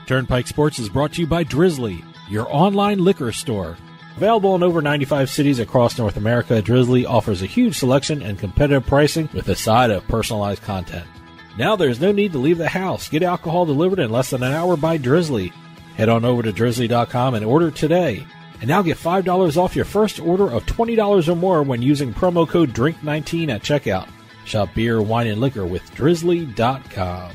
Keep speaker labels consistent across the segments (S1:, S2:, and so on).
S1: Turnpike Sports is brought to you by Drizzly, your online liquor store. Available in over 95 cities across North America, Drizzly offers a huge selection and competitive pricing with a side of personalized content. Now there's no need to leave the house. Get alcohol delivered in less than an hour by Drizzly. Head on over to drizzly.com and order today. And now get $5 off your first order of $20 or more when using promo code DRINK19 at checkout. Shop beer, wine, and liquor with drizzly.com.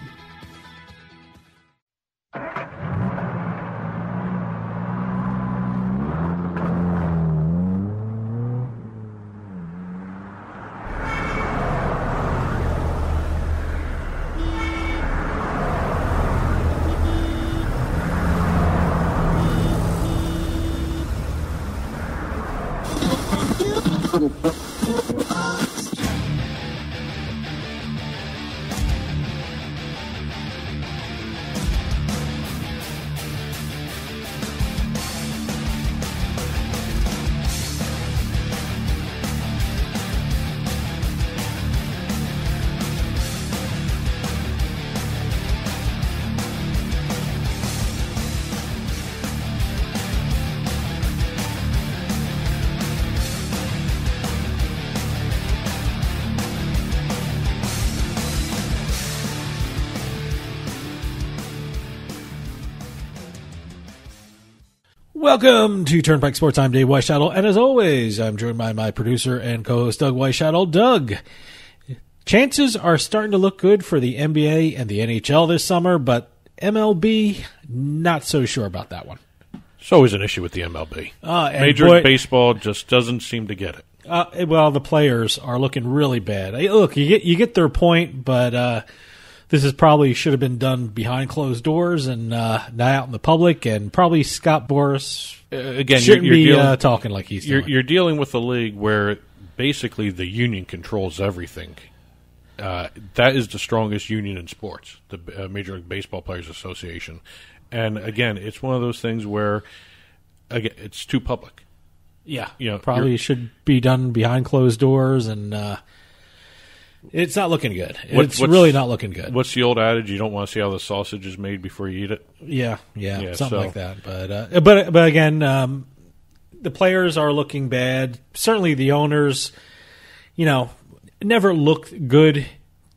S1: Welcome to Turnpike Sports. I'm Dave Weishuttle, and as always, I'm joined by my producer and co-host Doug Weishuttle. Doug, chances are starting to look good for the NBA and the NHL this summer, but MLB, not so sure about that one.
S2: It's always an issue with the MLB. Major League Baseball just doesn't seem to get it.
S1: Well, the players are looking really bad. Look, you get their point, but this is probably should have been done behind closed doors and not out in the public. And probably Scott Boras
S2: again
S1: shouldn't be talking like he's doing.
S2: You're dealing with a league where basically the union controls everything. That is the strongest union in sports, the Major League Baseball Players Association. And again, it's one of those things where again, it's too public.
S1: Yeah, probably should be done behind closed doors and. It's not looking good. It's really not looking good.
S2: What's the old adage? You don't want to see how the sausage is made before you eat it.
S1: Yeah, something like that. But again, the players are looking bad. Certainly, the owners, never looked good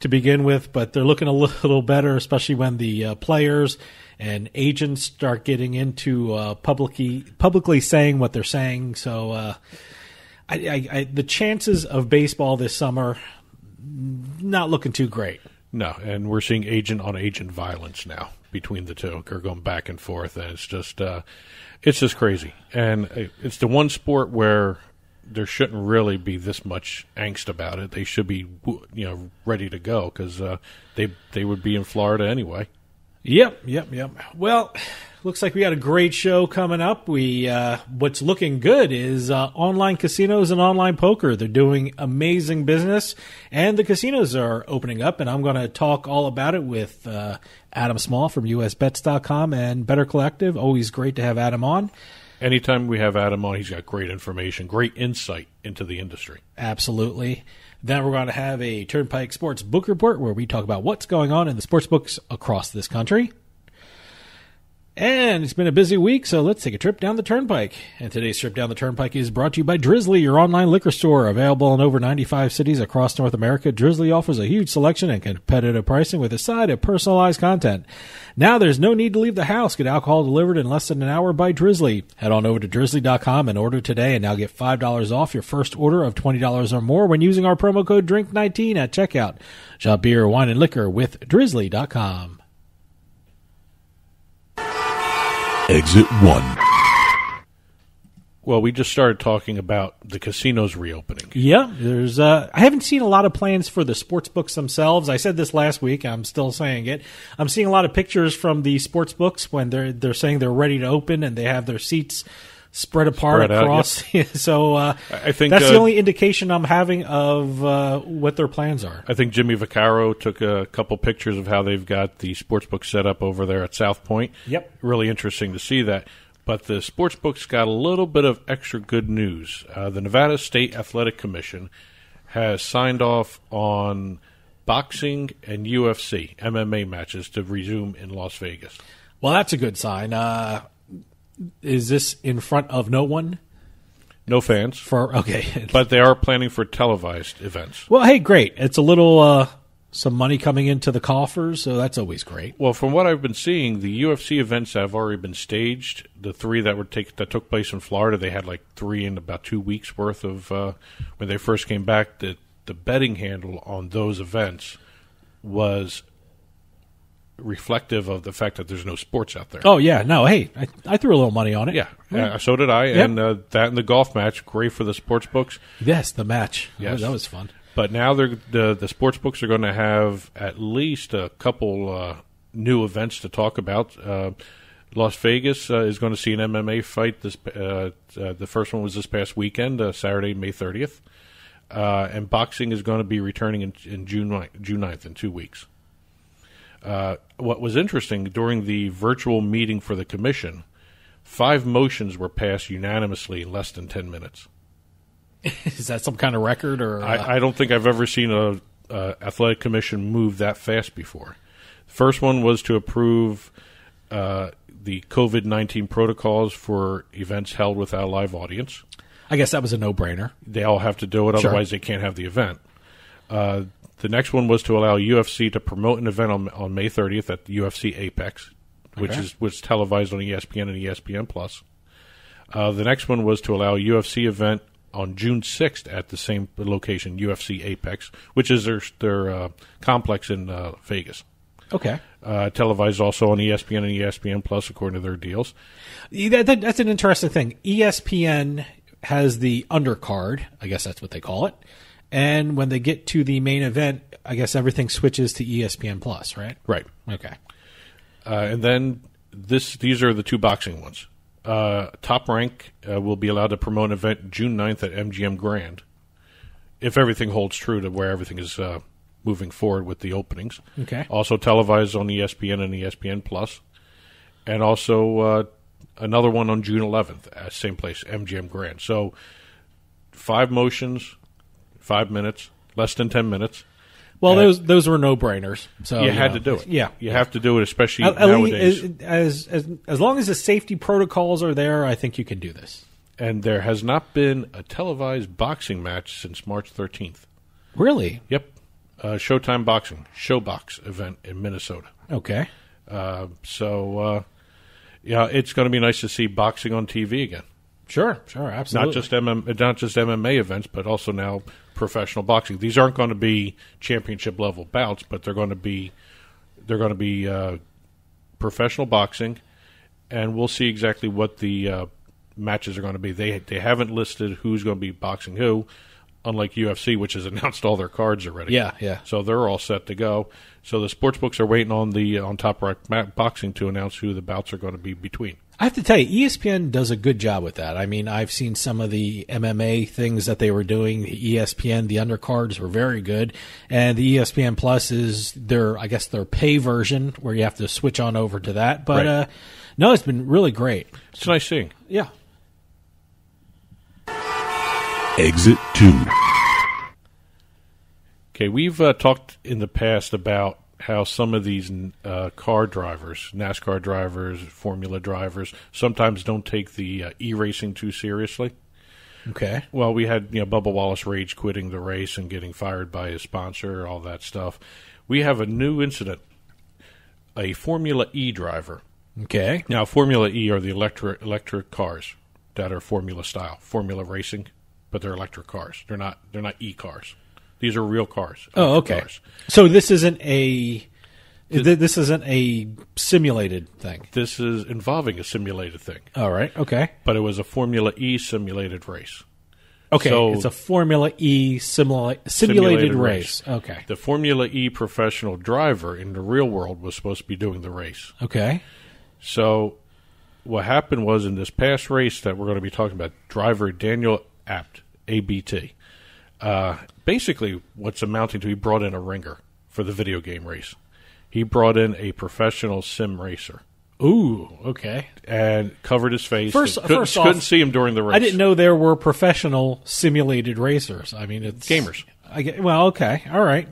S1: to begin with, but they're looking a little better, especially when the players and agents start getting into publicly saying what they're saying. So, the chances of baseball this summer. Not looking too great.
S2: No, and we're seeing agent-on-agent violence now between the two. They're going back and forth, and it's just crazy. And it's the one sport where there shouldn't really be this much angst about it. They should be, ready to go because they would be in Florida anyway.
S1: Yep. Well, looks like we got a great show coming up. What's looking good is online casinos and online poker. They're doing amazing business, and the casinos are opening up, and I'm going to talk all about it with Adam Small from USBets.com and Better Collective. Always great to have Adam on.
S2: Anytime we have Adam on, he's got great information, great insight into the industry.
S1: Absolutely. Then we're going to have a Turnpike Sports Book Report where we talk about what's going on in the sports books across this country. And it's been a busy week, so let's take a trip down the Turnpike. And today's trip down the Turnpike is brought to you by Drizzly, your online liquor store. Available in over 95 cities across North America, Drizzly offers a huge selection and competitive pricing with a side of personalized content. Now there's no need to leave the house. Get alcohol delivered in less than an hour by Drizzly. Head on over to drizzly.com and order today, and now get $5 off your first order of $20 or more when using our promo code DRINK19 at checkout. Shop beer, wine, and liquor with drizzly.com.
S3: Exit 1.
S2: Well, we just started talking about the casinos reopening.
S1: Yeah, there's. I haven't seen a lot of plans for the sports books themselves. I said this last week. I'm still saying it. I'm seeing a lot of pictures from the sports books when they're saying they're ready to open and they have their seats spread apart across. Yep. So I think that's the only indication I'm having of what their plans are.
S2: I think Jimmy Vaccaro took a couple pictures of how they've got the sportsbook set up over there at South Point.
S1: Yep.
S2: Really interesting to see that. But the sportsbook's got a little bit of extra good news. The Nevada State Athletic Commission has signed off on boxing and UFC, MMA matches to resume in Las Vegas.
S1: Well, that's a good sign. Is this in front of no one?
S2: No fans.
S1: Okay.
S2: But they are planning for televised events.
S1: Well, hey, great. It's a little some money coming into the coffers, so that's always great.
S2: Well, from what I've been seeing, the UFC events have already been staged. The three that took place in Florida, they had like 3 in about 2 weeks worth of when they first came back. The betting handle on those events was reflective of the fact that there's no sports out there.
S1: Oh, yeah. No, hey, I threw a little money on it.
S2: Yeah, so did I.
S1: Yep.
S2: And that and the golf match, great for the sports books.
S1: Yes, the match.
S2: Yes.
S1: That was fun.
S2: But now the sports books are going to have at least a couple new events to talk about. Las Vegas is going to see an MMA fight. The first one was this past weekend, Saturday, May 30th. And boxing is going to be returning in June 9th, in 2 weeks. What was interesting, during the virtual meeting for the commission, 5 motions were passed unanimously in less than 10 minutes.
S1: Is that some kind of record? Or
S2: I don't think I've ever seen a athletic commission move that fast before. The first one was to approve the COVID-19 protocols for events held without a live audience.
S1: I guess that was a no-brainer.
S2: They all have to do it, otherwise they can't have the event. The next one was to allow UFC to promote an event on May 30th at the UFC Apex, which was televised on ESPN and ESPN Plus. The next one was to allow a UFC event on June 6th at the same location, UFC Apex, which is their complex in Vegas.
S1: Okay.
S2: Televised also on ESPN and ESPN Plus, according to their deals.
S1: That's an interesting thing. ESPN has the undercard, I guess that's what they call it. And when they get to the main event, I guess everything switches to ESPN Plus, right?
S2: Right.
S1: Okay.
S2: And then these are the 2 boxing ones. Top Rank will be allowed to promote an event June 9th at MGM Grand, if everything holds true to where everything is moving forward with the openings.
S1: Okay.
S2: Also televised on ESPN and ESPN Plus. And also another one on June 11th at same place, MGM Grand. So 5 motions, 5 minutes, less than 10 minutes.
S1: Well, those were no-brainers. So
S2: you had to do it.
S1: Yeah.
S2: You have to do it, especially nowadays.
S1: As long as the safety protocols are there, I think you can do this.
S2: And there has not been a televised boxing match since March 13th.
S1: Really?
S2: Yep. Showtime Boxing, Showbox event in Minnesota.
S1: Okay.
S2: So it's going to be nice to see boxing on TV again.
S1: Sure, absolutely.
S2: Not just MMA events, but also now professional boxing. These aren't going to be championship level bouts, but they're going to be professional boxing, and we'll see exactly what the matches are going to be. They haven't listed who's going to be boxing who, unlike UFC, which has announced all their cards already.
S1: Yeah.
S2: So they're all set to go. So the sports books are waiting on Top Rank Boxing to announce who the bouts are going to be between.
S1: I have to tell you, ESPN does a good job with that. I mean, I've seen some of the MMA things that they were doing. The ESPN, the undercards were very good. And the ESPN Plus is their pay version where you have to switch on over to that. But
S2: right.
S1: No, it's been really great.
S2: It's nice seeing.
S1: Yeah.
S3: Exit 2.
S2: Okay, we've talked in the past about how some of these car drivers, NASCAR drivers, Formula drivers, sometimes don't take the e-racing too seriously.
S1: Okay.
S2: Well, we had Bubba Wallace rage quitting the race and getting fired by his sponsor, all that stuff. We have a new incident. A Formula E driver.
S1: Okay.
S2: Now, Formula E are the electric cars that are Formula style, Formula racing, but they're electric cars. They're not e-cars. These are real cars.
S1: Oh, okay.
S2: Cars.
S1: So this isn't a simulated thing.
S2: This is involving a simulated thing.
S1: All right. Okay.
S2: But it was a Formula E simulated race.
S1: Okay.
S2: So
S1: it's a Formula E simulated race. Okay.
S2: The Formula E professional driver in the real world was supposed to be doing the race.
S1: Okay.
S2: So what happened was in this past race that we're going to be talking about, driver Daniel Abt, ABT, basically what's amounting to he brought in a ringer for the video game race. He brought in a professional sim racer.
S1: Ooh, okay.
S2: And covered his face.
S1: First
S2: couldn't
S1: off,
S2: see him during the race.
S1: I didn't know there were professional simulated racers. I mean, it's
S2: gamers.
S1: Well, okay, all right.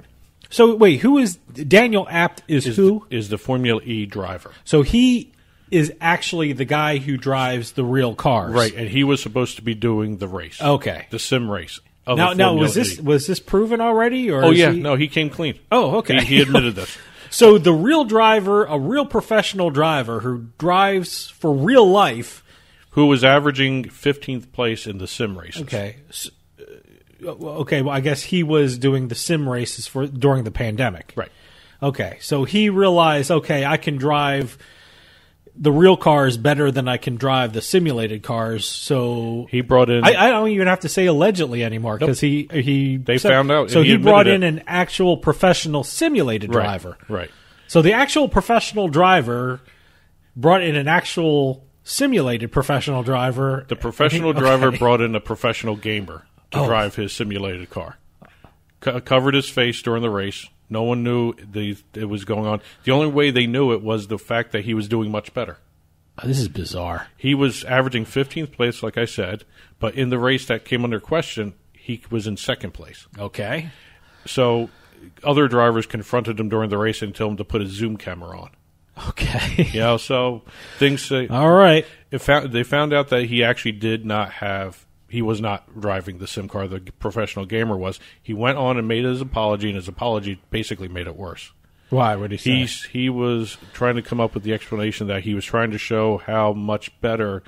S1: So wait, who is Daniel Abt? Who
S2: is the Formula E driver?
S1: So he is actually the guy who drives the real cars.
S2: Right, and he was supposed to be doing the race.
S1: Okay.
S2: The sim race.
S1: Now was this proven already? Or
S2: he came clean.
S1: Oh, okay.
S2: He admitted this.
S1: So the real driver, a real professional driver who drives for real life,
S2: who was averaging 15th place in the sim races.
S1: Okay. Well, I guess he was doing the sim races during the pandemic.
S2: Right.
S1: Okay, so he realized, I can drive the real cars better than I can drive the simulated cars. So
S2: he brought in.
S1: I don't even have to say allegedly anymore because
S2: they found out.
S1: So he brought in an actual professional simulated driver.
S2: Right.
S1: So the actual professional driver brought in an actual simulated professional driver.
S2: The professional driver brought in a professional gamer to drive his simulated car. Covered his face during the race. No one knew it was going on. The only way they knew it was the fact that he was doing much better.
S1: Oh, this is bizarre.
S2: He was averaging 15th place, like I said, but in the race that came under question, he was in second place.
S1: Okay.
S2: So other drivers confronted him during the race and told him to put his Zoom camera on.
S1: Okay.
S2: So things say...
S1: All right.
S2: They found out that he actually did not have... He was not driving the sim car. The professional gamer was. He went on and made his apology, and his apology basically made it worse.
S1: Why? What did he say?
S2: He was trying to come up with the explanation that he was trying to show how much better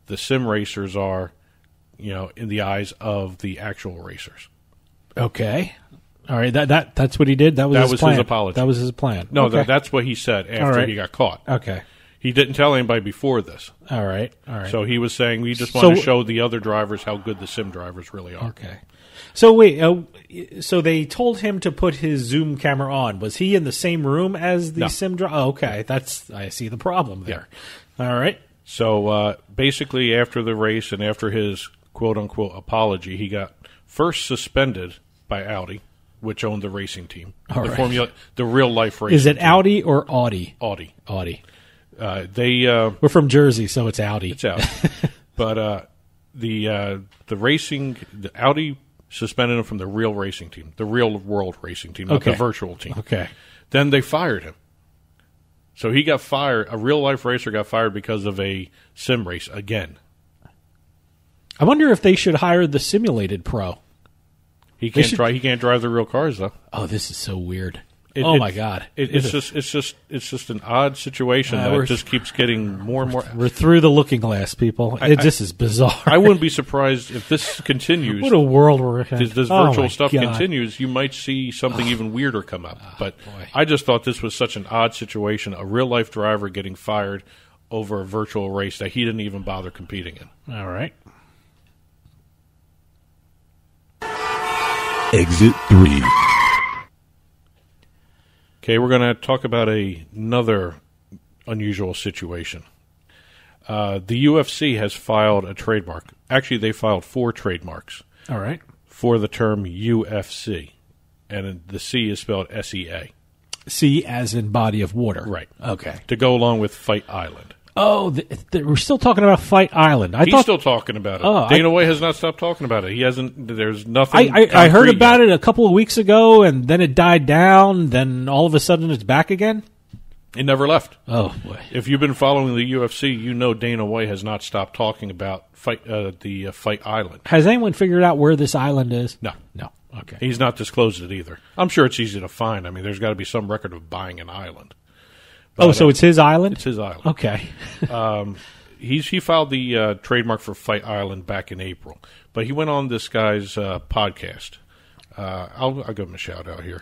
S2: the sim racers are, in the eyes of the actual racers.
S1: Okay. All right. That's what he did? That was
S2: his apology.
S1: That was his plan.
S2: No,
S1: okay.
S2: That's what he said after he got caught.
S1: Okay.
S2: He didn't tell anybody before this.
S1: All right.
S2: So he was saying we just want to show the other drivers how good the sim drivers really are.
S1: Okay. So wait, so they told him to put his Zoom camera on. Was he in the same room as the sim driver? Oh, okay. I see the problem there. Yeah. All right.
S2: So basically after the race and after his quote-unquote apology, he got first suspended by Audi, which owned the racing team. The real-life racing
S1: Is it
S2: team.
S1: Audi or Audi?
S2: Audi.
S1: We're from Jersey, so it's Audi.
S2: It's Audi. But the Audi suspended him from the real racing team, the real world racing team, not the virtual team.
S1: Okay.
S2: Then they fired him. So he got fired. A real life racer got fired because of a sim race again.
S1: I wonder if they should hire the simulated pro.
S2: He can't drive the real cars though.
S1: Oh, this is so weird. My God!
S2: It's just an odd situation that just keeps getting more and more.
S1: We're through the looking glass, people. This is bizarre.
S2: I wouldn't be surprised if this continues.
S1: What a world we're in.
S2: This virtual stuff continues. You might see something even weirder come up. But I just thought this was such an odd situation. A real life driver getting fired over a virtual race that he didn't even bother competing in.
S1: All right.
S3: Exit 3.
S2: Okay, we're going to talk about another unusual situation. The UFC has filed a trademark. Actually, they filed 4 trademarks.
S1: All right.
S2: For the term UFC. And the C is spelled S-E-A.
S1: C as in body of water.
S2: Right.
S1: Okay.
S2: To go along with Fight Island.
S1: Oh, we're still talking about Fight Island.
S2: He's still talking about it. Dana White has not stopped talking about it. He hasn't. There's nothing.
S1: I heard about it a couple of weeks ago, and then it died down. Then all of a sudden, it's back again.
S2: It never left.
S1: Oh boy!
S2: If you've been following the UFC, you know Dana White has not stopped talking about Fight Island.
S1: Has anyone figured out where this island is?
S2: No.
S1: Okay.
S2: He's not disclosed it either. I'm sure it's easy to find. I mean, there's got to be some record of buying an island. But,
S1: so it's his island?
S2: It's his island.
S1: Okay.
S2: He filed the trademark for Fight Island back in April. But he went on this guy's podcast. I'll give him a shout-out here.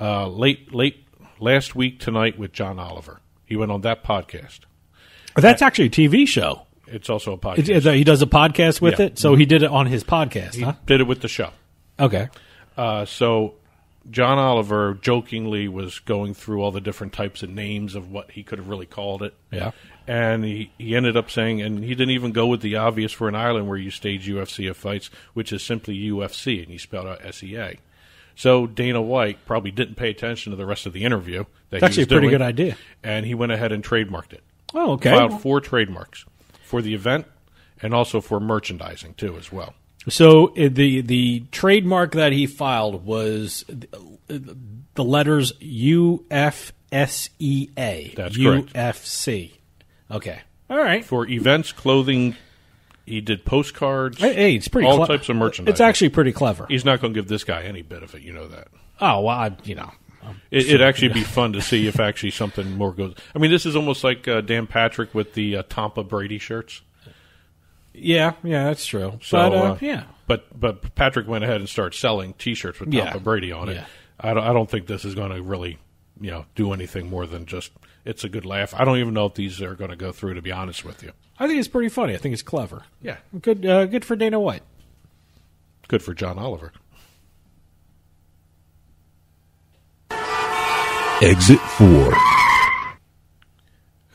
S2: Late last week tonight with John Oliver. He went on that podcast.
S1: That's actually a TV show.
S2: It's also a podcast.
S1: He does a podcast with it? So he did it on his podcast,
S2: He did it with the show.
S1: Okay.
S2: So John Oliver jokingly was going through all the different types of names of what he could have really called it.
S1: Yeah.
S2: And he ended up saying, and he didn't even go with the obvious for an island where you stage UFC fights, which is simply UFC, and he spelled out S-E-A. So Dana White probably didn't pay attention to the rest of the interview. That's
S1: actually a pretty good idea.
S2: And he went ahead and trademarked it.
S1: Oh, okay.
S2: Filed 4 trademarks for the event and also for merchandising, too, as well.
S1: So the trademark that he filed was the letters UFSEA.
S2: That's correct.
S1: UFC. Okay. All right.
S2: For events, clothing, he did postcards.
S1: Hey, it's pretty
S2: all types of merchandise.
S1: It's actually pretty clever.
S2: He's not going to give this guy any bit of it. You know that.
S1: Oh, well,
S2: It'd actually be fun to see if actually something more goes. I mean, this is almost like Dan Patrick with the Tampa Brady shirts.
S1: Yeah, that's true.
S2: So,
S1: yeah.
S2: But Patrick went ahead and started selling T-shirts with Tampa Brady on it.
S1: Yeah.
S2: I don't think this is going to really, do anything more than just it's a good laugh. I don't even know if these are going to go through, to be honest with you.
S1: I think it's pretty funny. I think it's clever.
S2: Yeah.
S1: Good for Dana White.
S2: Good for John Oliver.
S3: Exit 4.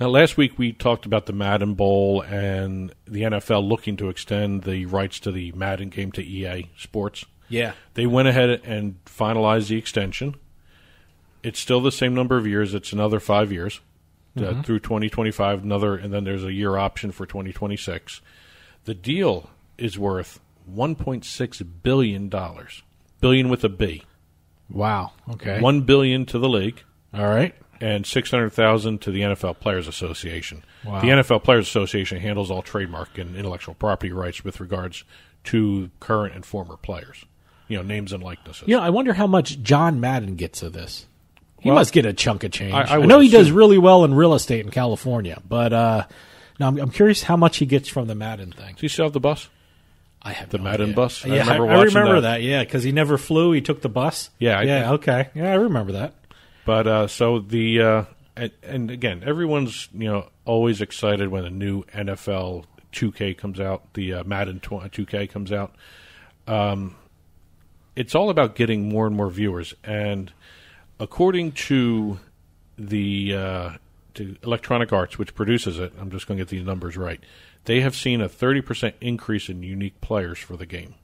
S2: Now, last week we talked about the Madden Bowl and the NFL looking to extend the rights to the Madden game to EA Sports.
S1: Yeah.
S2: They went ahead and finalized the extension. It's still the same number of years. It's another 5 years through 2025, and then there's a year option for 2026. The deal is worth $1.6 billion. Billion with a B.
S1: Wow. Okay.
S2: $1 billion to the league.
S1: All right.
S2: And $600,000 to the NFL Players Association.
S1: Wow.
S2: The NFL Players Association handles all trademark and intellectual property rights with regards to current and former players, names and likenesses.
S1: I wonder how much John Madden gets of this. He
S2: Well,
S1: must get a chunk of change.
S2: I
S1: know he does
S2: assume.
S1: really well in real estate in California, but now I'm curious how much he gets from the Madden thing.
S2: Does he still have the bus?
S1: I have
S2: The
S1: no
S2: Madden
S1: idea.
S2: bus? I
S1: Yeah,
S2: remember
S1: I
S2: watching
S1: remember
S2: that.
S1: that. Yeah, because he never flew. He took the bus.
S2: Yeah.
S1: Okay. Yeah, I remember that.
S2: But so the and again, everyone's always excited when a new NFL 2K comes out, the Madden 2K comes out. It's all about getting more and more viewers, and according to the to Electronic Arts, which produces it, I'm just going to get these numbers right. They have seen a 30% increase in unique players for the game,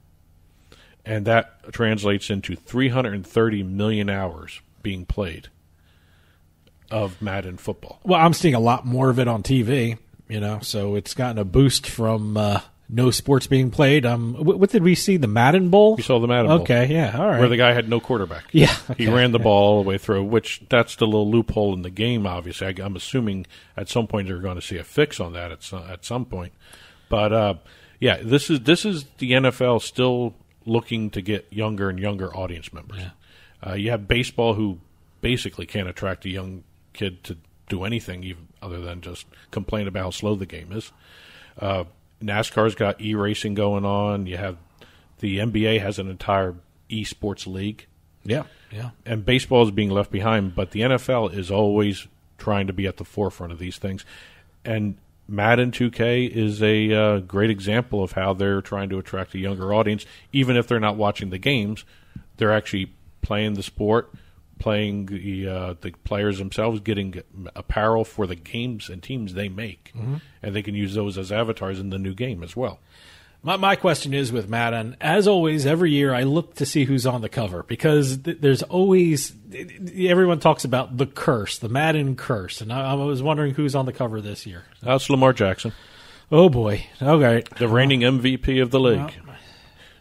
S2: and that translates into 330 million hours being played of Madden football.
S1: Well, I'm seeing a lot more of it on TV, so it's gotten a boost from no sports being played. What did we see? The Madden Bowl?
S2: You saw the Madden Bowl.
S1: Okay, yeah, all right.
S2: Where the guy had no quarterback.
S1: Yeah, okay.
S2: He ran the ball all the way through, which that's the little loophole in the game, obviously. I'm assuming at some point they're going to see a fix on that at some point. But, this is the NFL still looking to get younger and younger audience members.
S1: Yeah.
S2: You have baseball, who basically can't attract a young kid to do anything even other than just complain about how slow the game is. NASCAR's got e-racing going on. You have the NBA has an entire eSports league.
S1: Yeah.
S2: And baseball is being left behind, but the NFL is always trying to be at the forefront of these things. And Madden 2K is a great example of how they're trying to attract a younger audience. Even if they're not watching the games, they're actually playing the sport, playing the players themselves, getting apparel for the games and teams they make, and they can use those as avatars in the new game as well.
S1: My question is with Madden, as always, every year I look to see who's on the cover because there's always everyone talks about the curse, the Madden curse, and I was wondering who's on the cover this year.
S2: That's Lamar Jackson.
S1: Oh boy, okay,
S2: the reigning MVP of the league.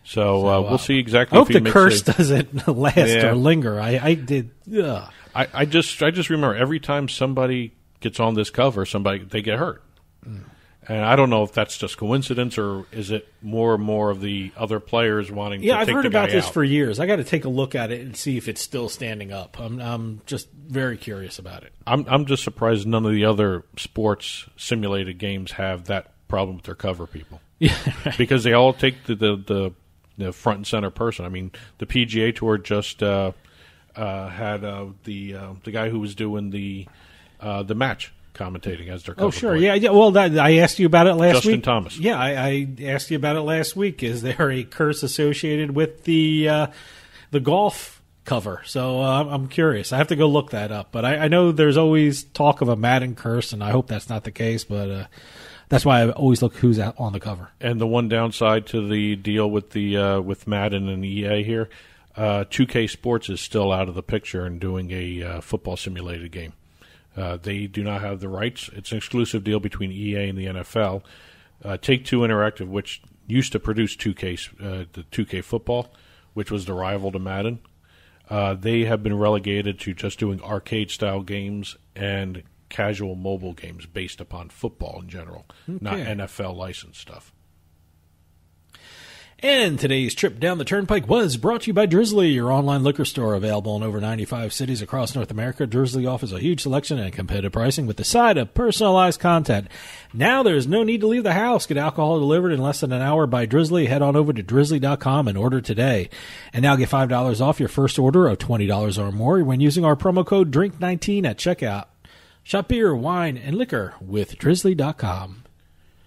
S2: So we'll see exactly.
S1: I hope
S2: if he
S1: the
S2: makes
S1: curse doesn't last or linger. I did. Ugh.
S2: I just remember every time somebody gets on this cover, they get hurt, and I don't know if that's just coincidence or is it more and more of the other players wanting.
S1: Yeah,
S2: to
S1: I've
S2: take
S1: heard
S2: the
S1: about
S2: guy
S1: this
S2: out.
S1: for years. I got to take a look at it and see if it's still standing up. I'm just very curious about it.
S2: I'm just surprised none of the other sports simulated games have that problem with their cover people.
S1: Yeah,
S2: because they all take the front and center person. I mean, the PGA Tour just had the guy who was doing the match commentating as their cover.
S1: Oh, sure.
S2: player.
S1: Yeah. Well, I asked you about it last
S2: Justin
S1: week.
S2: Thomas.
S1: Yeah, I asked you about it last week. Is there a curse associated with the golf cover? So I'm curious. I have to go look that up. But I know there's always talk of a Madden curse, and I hope that's not the case. But that's why I always look who's out on the cover.
S2: And the one downside to the deal with with Madden and EA here, 2K Sports is still out of the picture and doing a football simulated game. They do not have the rights. It's an exclusive deal between EA and the NFL. Take-Two Interactive, which used to produce the 2K football, which was the rival to Madden, they have been relegated to just doing arcade-style games and casual mobile games based upon football in general, not NFL licensed stuff.
S1: And today's trip down the Turnpike was brought to you by Drizzly, your online liquor store available in over 95 cities across North America. Drizzly offers a huge selection and competitive pricing with the side of personalized content. Now there's no need to leave the house. Get alcohol delivered in less than an hour by Drizzly. Head on over to drizzly.com and order today. And now get $5 off your first order of $20 or more when using our promo code DRINK19 at checkout. Shop beer, wine, and liquor with drizzly.com.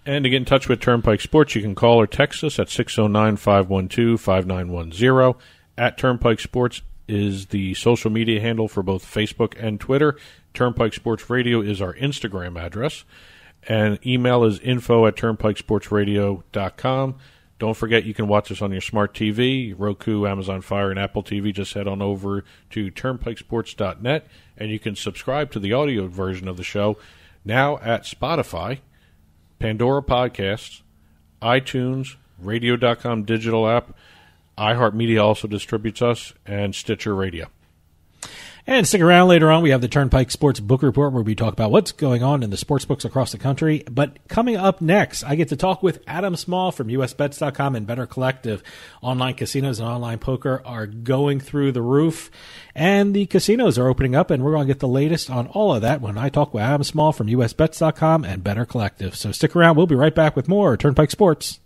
S2: And to get in touch with Turnpike Sports, you can call or text us at 609-512-5910. At Turnpike Sports is the social media handle for both Facebook and Twitter. Turnpike Sports Radio is our Instagram address. And email is info@turnpikesportsradio.com. Don't forget you can watch us on your smart TV, Roku, Amazon Fire, and Apple TV. Just head on over to turnpikesports.net, and you can subscribe to the audio version of the show now at Spotify, Pandora Podcasts, iTunes, Radio.com digital app, iHeartMedia also distributes us, and Stitcher Radio.
S1: And stick around later on. We have the Turnpike Sports Book Report where we talk about what's going on in the sports books across the country. But coming up next, I get to talk with Adam Small from USBets.com and Better Collective. Online casinos and online poker are going through the roof, and the casinos are opening up, and we're going to get the latest on all of that when I talk with Adam Small from USBets.com and Better Collective. So stick around. We'll be right back with more Turnpike Sports.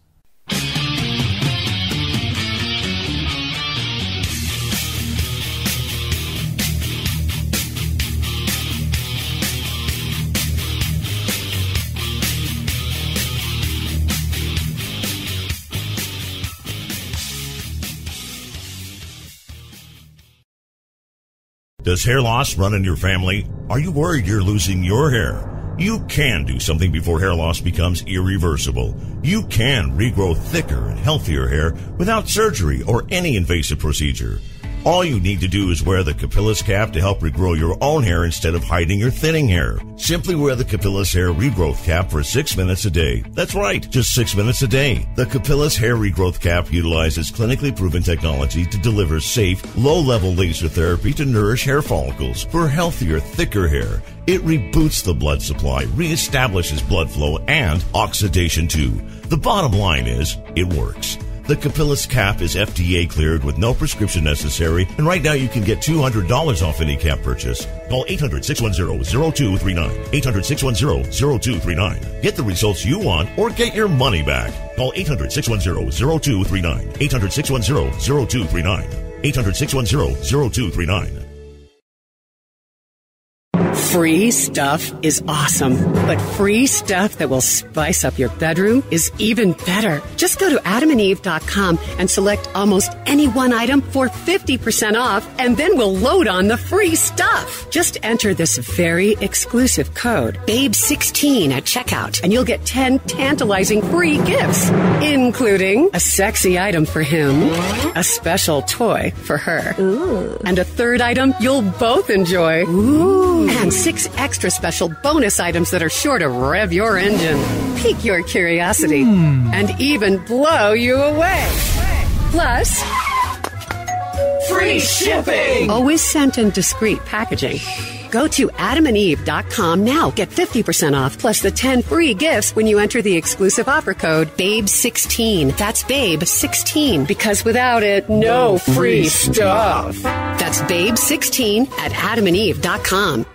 S4: Does hair loss run in your family? Are you worried you're losing your hair? You can do something before hair loss becomes irreversible. You can regrow thicker and healthier hair without surgery or any invasive procedure. All you need to do is wear the Capillus cap to help regrow your own hair instead of hiding your thinning hair. Simply wear the Capillus hair regrowth cap for 6 minutes a day. That's right, just 6 minutes a day. The Capillus hair regrowth cap utilizes clinically proven technology to deliver safe, low-level laser therapy to nourish hair follicles for healthier, thicker hair. It reboots the blood supply, reestablishes blood flow, and oxidation too. The bottom line is, it works. The Capillus cap is FDA cleared with no prescription necessary, and right now you can get $200 off any cap purchase. Call 800-610-0239. 800-610-0239. Get the results you want or get your money back. Call 800-610-0239. 800-610-0239. 800-610-0239.
S5: Free stuff is awesome, but free stuff that will spice up your bedroom is even better. Just go to adamandeve.com and select almost any one item for 50% off, and then we'll load on the free stuff. Just enter this very exclusive code, BABE16 at checkout, and you'll get 10 tantalizing free gifts, including a sexy item for him, a special toy for her, and a third item you'll both enjoy. And 6 extra special bonus items that are sure to rev your engine, pique your curiosity, and even blow you away. Plus, free shipping! Always sent in discreet packaging. Go to adamandeve.com now. Get 50% off plus the 10 free gifts when you enter the exclusive offer code BABE16. That's BABE16, because without it, no free stuff. That's BABE16 at adamandeve.com.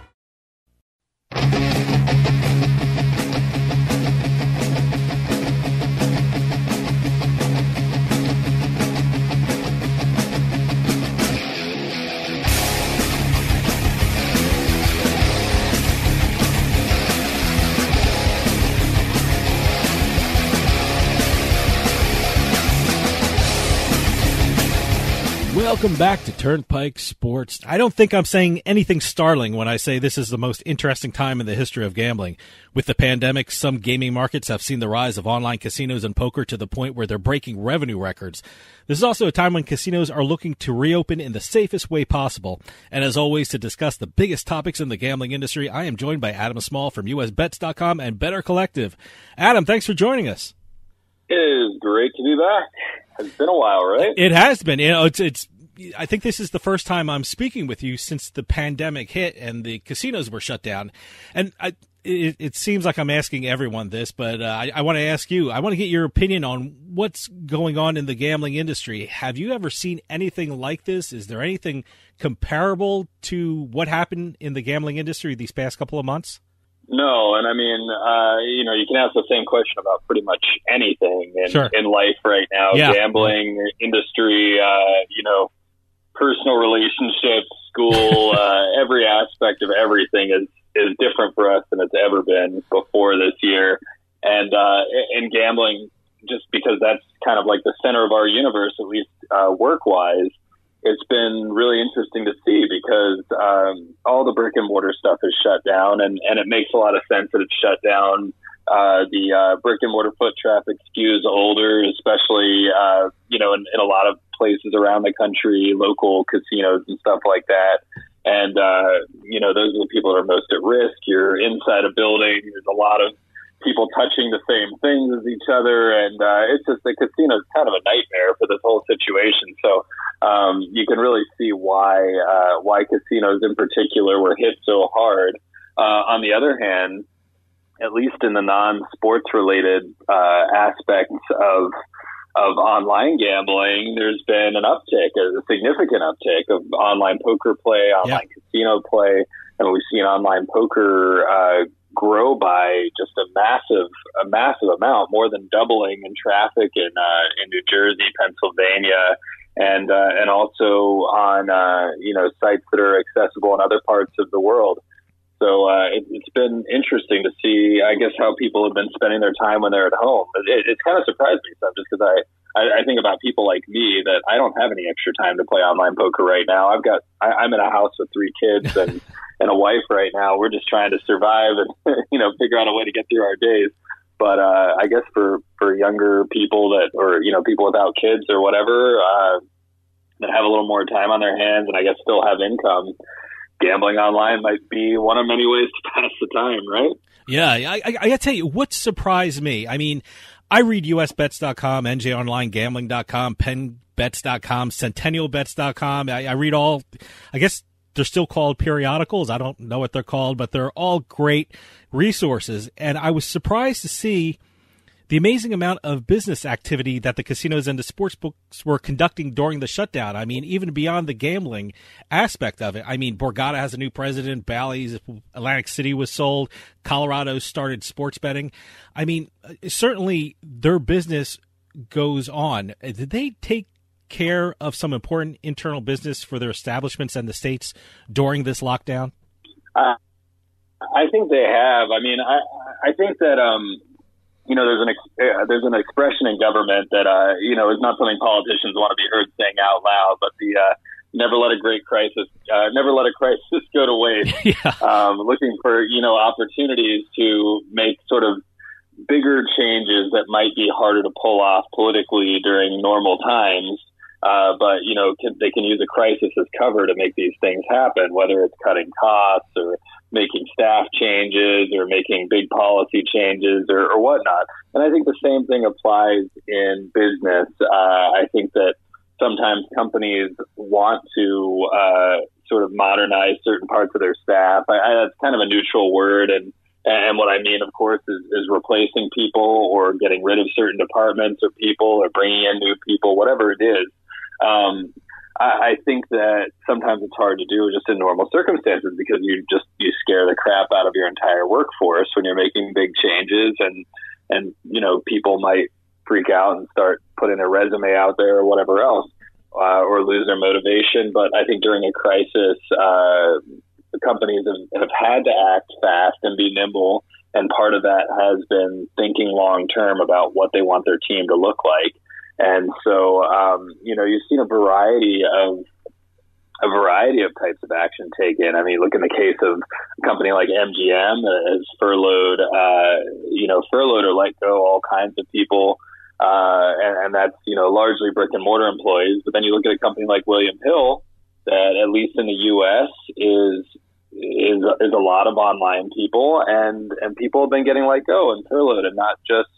S1: Welcome back to Turnpike Sports. I don't think I'm saying anything startling when I say this is the most interesting time in the history of gambling. With the pandemic, some gaming markets have seen the rise of online casinos and poker to the point where they're breaking revenue records. This is also a time when casinos are looking to reopen in the safest way possible. And as always, to discuss the biggest topics in the gambling industry, I am joined by Adam Small from USBets.com and Better Collective. Adam, thanks for joining us.
S6: It is great to be back. It's been a while, right?
S1: It has been. You know, it's I think this is the first time I'm speaking with you since the pandemic hit and the casinos were shut down. And it seems like I'm asking everyone this, but I want to ask you. I want to get your opinion on what's going on in the gambling industry. Have you ever seen anything like this? Is there anything comparable to what happened in the gambling industry these past couple of months?
S6: No, and I mean, you can ask the same question about pretty much anything in life right now.
S1: Yeah.
S6: Gambling, industry, personal relationships, school, every aspect of everything is different for us than it's ever been before this year. And in gambling, just because that's kind of like the center of our universe, at least work-wise, it's been really interesting to see because all the brick and mortar stuff is shut down, and it makes a lot of sense that it's shut down. The brick and mortar foot traffic skews older, especially in a lot of places around the country, local casinos and stuff like that. And those are the people that are most at risk. You're inside a building. There's a lot of people touching the same things as each other, and it's just the casino is kind of a nightmare for this whole situation. So you can really see why casinos in particular were hit so hard. On the other hand, at least in the non-sports related aspects of online gambling, there's been an uptick, a significant uptick of online poker play, online casino play, and we've seen online poker grow by just a massive amount, more than doubling in traffic in New Jersey, Pennsylvania, and also on sites that are accessible in other parts of the world. So it's been interesting to see, I guess, how people have been spending their time when they're at home. It's kind of surprised me some, just because I think about people like me that I don't have any extra time to play online poker right now. I'm in a house with 3 kids and a wife right now. We're just trying to survive and figure out a way to get through our days. But I guess for younger people people without kids or whatever that have a little more time on their hands and I guess still have income, gambling online might be one of many ways to pass the time, right?
S1: Yeah, I got to tell you, what surprised me, I mean, I read USBets.com, NJOnlineGambling.com, PennBets.com, CentennialBets.com. I read all, I guess they're still called periodicals. I don't know what they're called, but they're all great resources. And I was surprised to see the amazing amount of business activity that the casinos and the sports books were conducting during the shutdown. I mean, even beyond the gambling aspect of it. I mean, Borgata has a new president. Bally's, Atlantic City was sold. Colorado started sports betting. I mean, certainly their business goes on. Did they take care of some important internal business for their establishments and the states during this lockdown?
S6: I think they have. I mean, I think that there's an expression in government that is not something politicians want to be heard saying out loud, but the never let a crisis go to waste.
S1: Yeah.
S6: Looking for opportunities to make sort of bigger changes that might be harder to pull off politically during normal times. But they can use a crisis as cover to make these things happen, whether it's cutting costs or making staff changes or making big policy changes or whatnot. And I think the same thing applies in business. I think that sometimes companies want to sort of modernize certain parts of their staff. That's kind of a neutral word. And what I mean, of course, is replacing people or getting rid of certain departments or people or bringing in new people, whatever it is. I think that sometimes it's hard to do just in normal circumstances because you scare the crap out of your entire workforce when you're making big changes and people might freak out and start putting their resume out there or whatever else, or lose their motivation. But I think during a crisis, the companies have had to act fast and be nimble. And part of that has been thinking long term about what they want their team to look like. And so, you've seen a variety of types of action taken. I mean, look in the case of a company like MGM has furloughed or let go all kinds of people. And that's, largely brick and mortar employees. But then you look at a company like William Hill that, at least in the U.S., is a lot of online people, and people have been getting let go and furloughed, and not just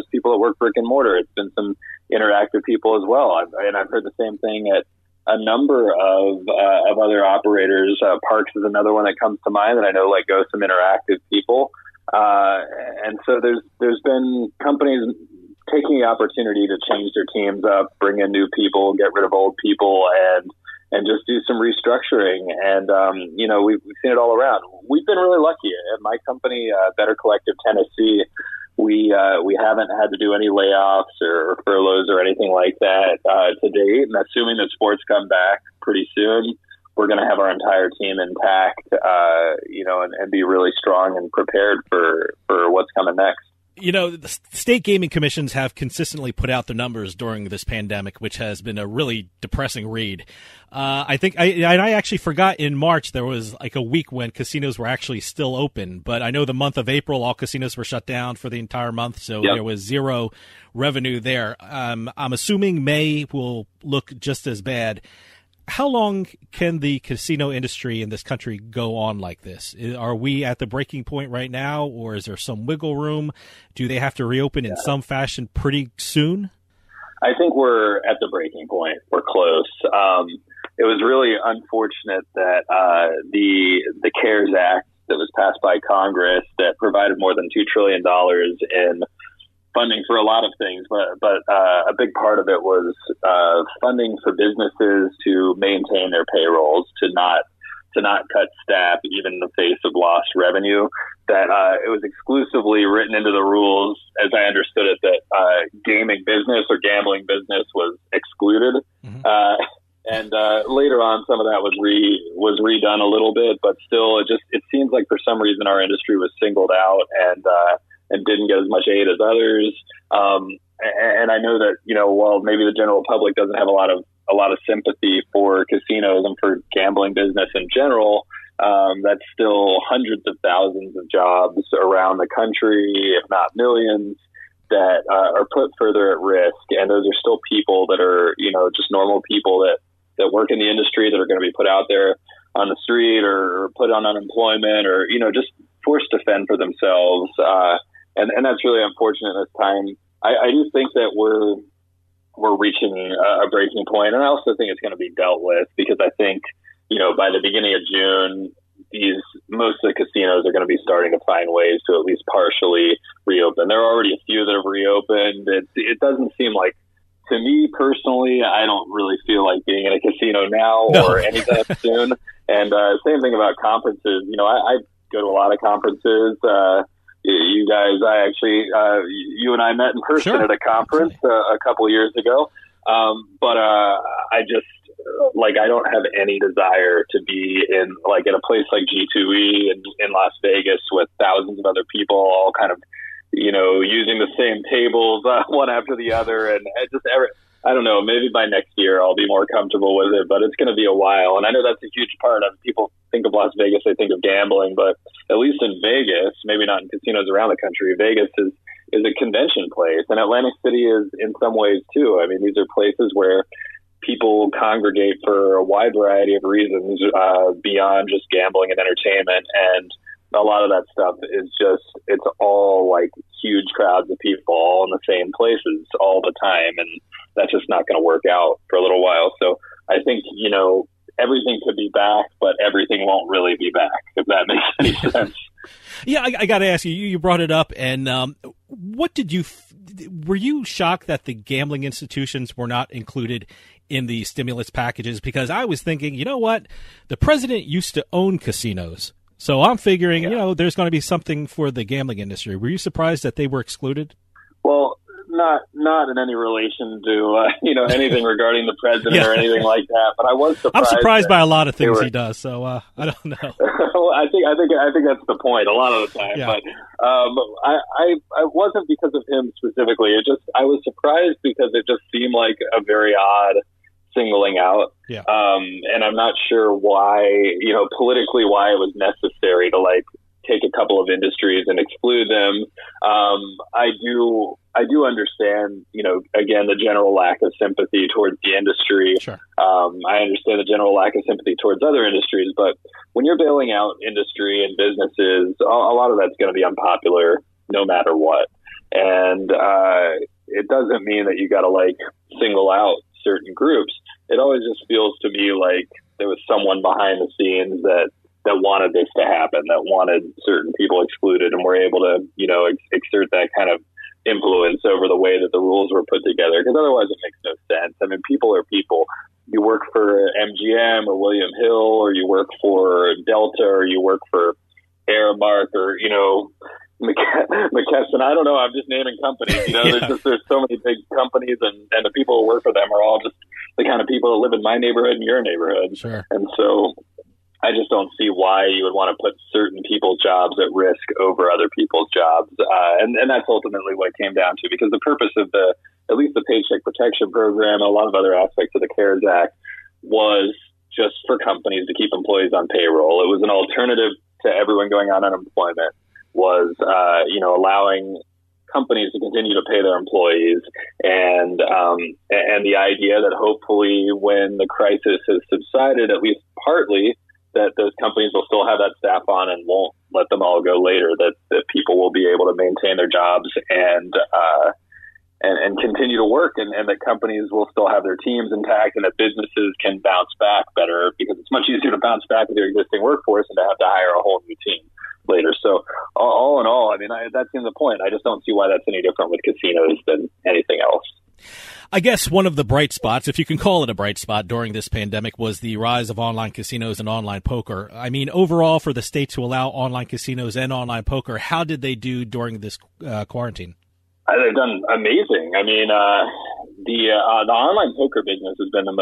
S6: people that work brick and mortar. It's been some interactive people as well. I've heard the same thing at a number of other operators. Parks is another one that comes to mind that I know let go some interactive people. And so there's been companies taking the opportunity to change their teams up, bring in new people, get rid of old people, and just do some restructuring. And, we've seen it all around. We've been really lucky at my company, Better Collective Tennessee. We haven't had to do any layoffs or furloughs or anything like that to date. And assuming that sports come back pretty soon, we're going to have our entire team intact, and be really strong and prepared for what's coming next.
S7: The state gaming commissions have consistently put out their numbers during this pandemic, which has been a really depressing read. I think I actually forgot in March there was like a week when casinos were actually still open, but I know the month of April all casinos were shut down for the entire month, so There was zero revenue there. I'm assuming May will look just as bad. How long can the casino industry in this country go on like this? Are we at the breaking point right now, or is there some wiggle room? Do they have to reopen in some fashion pretty soon?
S6: I think we're at the breaking point. We're close. It was really unfortunate that the CARES Act that was passed by Congress that provided more than $2 trillion in funding for a lot of things, but a big part of it was funding for businesses to maintain their payrolls, to not cut staff even in the face of lost revenue. That it was exclusively written into the rules, as I understood it, that gaming business or gambling business was excluded. Mm-hmm. And later on, some of that was redone a little bit, but still, it seems like for some reason our industry was singled out and didn't get as much aid as others. And I know that, while maybe the general public doesn't have a lot of sympathy for casinos and for gambling business in general, that's still hundreds of thousands of jobs around the country, if not millions, that are put further at risk. And those are still people that are, just normal people that work in the industry that are going to be put out there on the street or put on unemployment or, just forced to fend for themselves. And that's really unfortunate this time. I do think that we're reaching a breaking point, and I also think it's going to be dealt with because I think, by the beginning of June, most of the casinos are going to be starting to find ways to at least partially reopen. There are already a few that have reopened. It doesn't seem like, to me personally, I don't really feel like being in a casino now or anytime soon. And same thing about conferences. I go to a lot of conferences. You guys, you and I met in person at a conference a couple of years ago. But I just, I don't have any desire to be in a place like G2E in Las Vegas with thousands of other people all kind of, using the same tables one after the other. And I don't know, maybe by next year I'll be more comfortable with it, but it's going to be a while. And I know that's a huge part of people think of Las Vegas, they think of gambling, but at least in Vegas, maybe not in casinos around the country, Vegas is a convention place. And Atlantic City is in some ways too. I mean, these are places where people congregate for a wide variety of reasons beyond just gambling and entertainment. And a lot of that stuff is it's all like huge crowds of people all in the same places all the time. And that's just not going to work out for a little while. So I think, everything could be back, but everything won't really be back, if that makes any sense.
S7: Yeah, I got to ask you, you brought it up, and were you shocked that the gambling institutions were not included in the stimulus packages? Because I was thinking, you know what, the president used to own casinos. So I'm figuring, there's going to be something for the gambling industry. Were you surprised that they were excluded?
S6: Well, not in any relation to anything regarding the president or anything like that. But I was surprised. I'm
S7: surprised by a lot of things he does. So I don't know.
S6: Well, I think that's the point a lot of the time. Yeah. But I wasn't because of him specifically. I was surprised because it just seemed like a very odd singling out.
S7: Yeah.
S6: And I'm not sure why, politically why it was necessary to take a couple of industries and exclude them. I do understand, again, the general lack of sympathy towards the industry.
S7: Sure.
S6: I understand the general lack of sympathy towards other industries, but when you're bailing out industry and businesses, a lot of that's going to be unpopular no matter what. And it doesn't mean that you got to single out certain groups. it always just feels to me like there was someone behind the scenes that wanted this to happen, that wanted certain people excluded, and were able to, exert that kind of influence over the way that the rules were put together. Because otherwise it makes no sense. I mean, people are people. You work for MGM or William Hill, or you work for Delta, or you work for Aramark, or, McKesson. I don't know. I'm just naming companies. There's so many big companies, and the people who work for them are all just the kind of people that live in my neighborhood and your neighborhood.
S7: Sure.
S6: And so I just don't see why you would want to put certain people's jobs at risk over other people's jobs. And that's ultimately what it came down to, because the purpose of at least the Paycheck Protection Program and a lot of other aspects of the CARES Act was just for companies to keep employees on payroll. It was an alternative to everyone going on unemployment, was, allowing companies to continue to pay their employees, and the idea that hopefully when the crisis has subsided, at least partly, that those companies will still have that staff on and won't let them all go later, that people will be able to maintain their jobs and continue to work, and that companies will still have their teams intact, and that businesses can bounce back better, because it's much easier to bounce back with your existing workforce than to have to hire a whole new team later. So all in all, I mean, that's in the point. I just don't see why that's any different with casinos than anything else.
S7: I guess one of the bright spots, if you can call it a bright spot during this pandemic, was the rise of online casinos and online poker. I mean, overall, for the states who allow online casinos and online poker, how did they do during this quarantine?
S6: They've done amazing. I mean, the online poker business has been the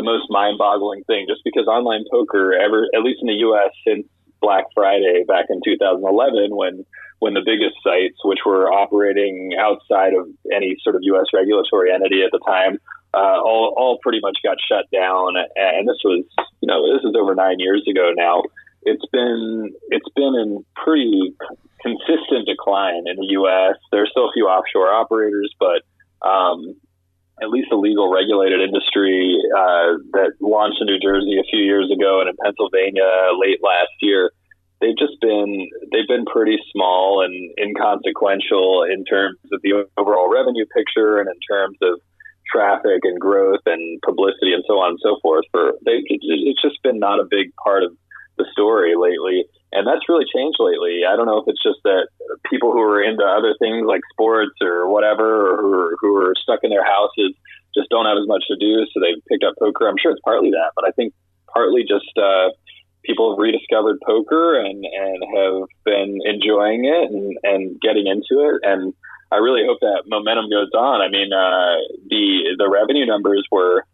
S6: most mind-boggling thing, just because online poker, at least in the U.S. since Black Friday back in 2011, when the biggest sites, which were operating outside of any sort of U.S. regulatory entity at the time, all pretty much got shut down. And this was over 9 years ago now. It's been in pretty consistent decline in the U.S. There are still a few offshore operators, but at least a legal regulated industry that launched in New Jersey a few years ago and in Pennsylvania late last year. They've been pretty small and inconsequential in terms of the overall revenue picture and in terms of traffic and growth and publicity and so on and so forth. It's just been not a big part of the story lately. And that's really changed lately. I don't know if it's just that people who are into other things like sports or whatever, or who are stuck in their houses, just don't have as much to do, so they've picked up poker. I'm sure it's partly that, but I think partly just people have rediscovered poker and have been enjoying it and getting into it. And I really hope that momentum goes on. I mean, the revenue numbers were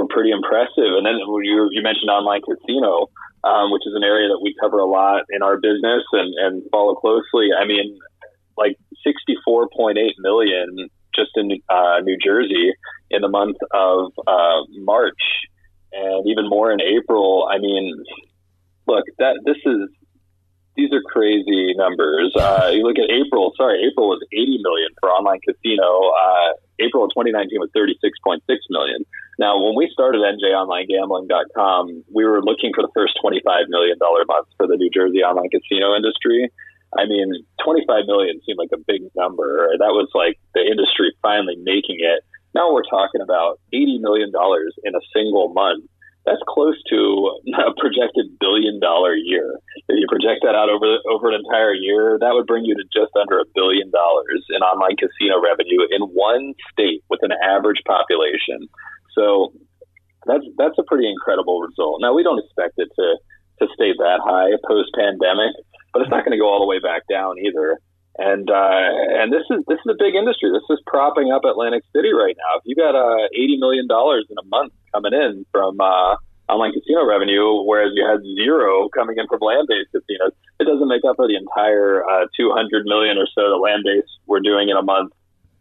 S6: pretty impressive. And then you mentioned online casino, which is an area that we cover a lot in our business and follow closely. I mean, like 64.8 million just in New Jersey in the month of March, and even more in April. I mean, look, these are crazy numbers. You look at April was 80 million for online casino. April of 2019 was 36.6 million. Now, when we started NJOnlineGambling.com, we were looking for the first $25 million month for the New Jersey online casino industry. I mean, 25 million seemed like a big number. That was like the industry finally making it. Now we're talking about $80 million in a single month. That's close to a projected $1 billion year. If you project that out over an entire year, that would bring you to just under $1 billion in online casino revenue in one state with an average population. So that's a pretty incredible result. Now, we don't expect it to stay that high post-pandemic, but it's not going to go all the way back down either. And this is a big industry. This is propping up Atlantic City right now. If you got $80 million in a month coming in from online casino revenue, whereas you had zero coming in from land-based casinos, it doesn't make up for the entire $200 million or so that land-based were doing in a month,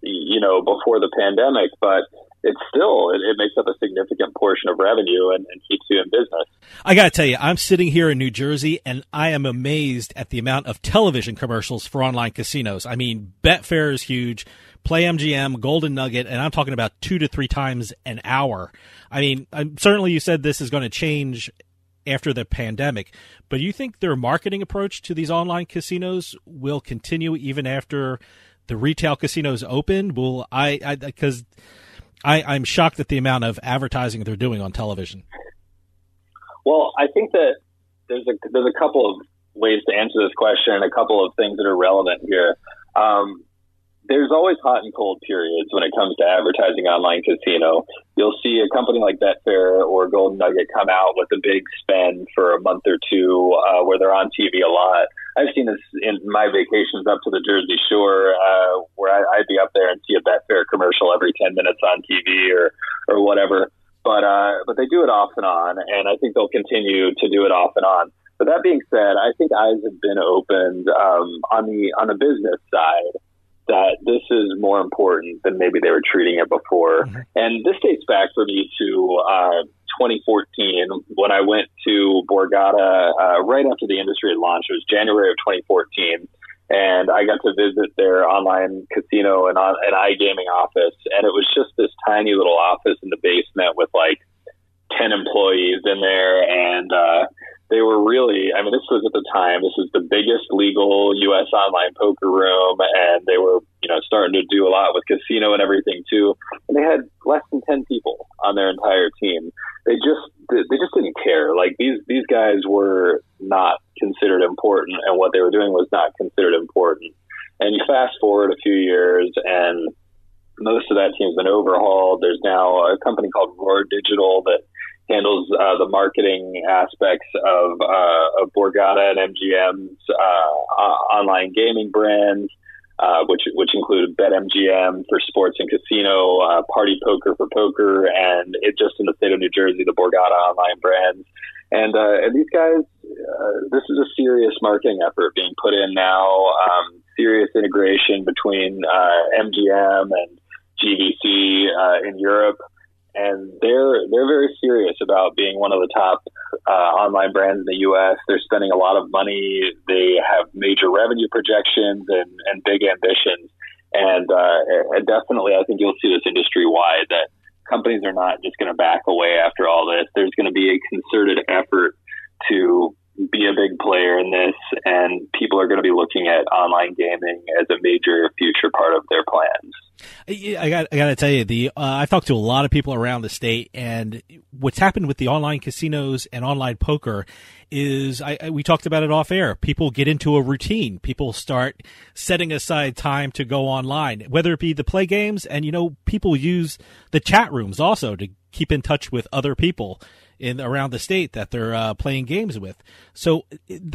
S6: before the pandemic. But it's still, it makes up a significant portion of revenue and keeps you in business. I
S7: got to tell you, I'm sitting here in New Jersey, and I am amazed at the amount of television commercials for online casinos. I mean, Betfair is huge, Play MGM, Golden Nugget, and I'm talking about 2 to 3 times an hour. I mean, certainly you said this is going to change after the pandemic, but you think their marketing approach to these online casinos will continue even after the retail casinos open? Because I'm shocked at the amount of advertising they're doing on television.
S6: Well, I think that there's a couple of ways to answer this question and a couple of things that are relevant here. There's always hot and cold periods when it comes to advertising online casino. You'll see a company like Betfair or Golden Nugget come out with a big spend for a month or two where they're on TV a lot. I've seen this in my vacations up to the Jersey Shore where I'd be up there and see a Betfair commercial every 10 minutes on TV or whatever. But they do it off and on, and I think they'll continue to do it off and on. But that being said, I think eyes have been opened on the business side that this is more important than maybe they were treating it before. Mm-hmm. And this dates back for me to 2014 when I went to Borgata right after the industry had launched. It was January of 2014. And I got to visit their online casino and iGaming office. And it was just this tiny little office in the basement with like 10 employees in there. And they were really, I mean, this was at the time, this was the biggest legal U.S. online poker room, and they were, starting to do a lot with casino and everything too. And they had less than 10 people on their entire team. They just didn't care. Like these guys were not considered important, and what they were doing was not considered important. And you fast forward a few years, and most of that team's been overhauled. There's now a company called Roar Digital that handles the marketing aspects of Borgata and MGM's online gaming brands, which include BetMGM for sports and casino, Party Poker for poker, and it just in the state of New Jersey, the Borgata online brands. And these guys, this is a serious marketing effort being put in now, serious integration between MGM and GVC in Europe. And they're very serious about being one of the top online brands in the U.S. They're spending a lot of money. They have major revenue projections and big ambitions. And definitely, I think you'll see this industry-wide that companies are not just going to back away after all this. There's going to be a concerted effort to be a big player in this, and people are going to be looking at online gaming as a major future part of their plans.
S7: I got to tell you, I've talked to a lot of people around the state, and what's happened with the online casinos and online poker is we talked about it off air. People get into a routine. People start setting aside time to go online, whether it be to play games, and people use the chat rooms also to keep in touch with other people around the state that they're playing games with. So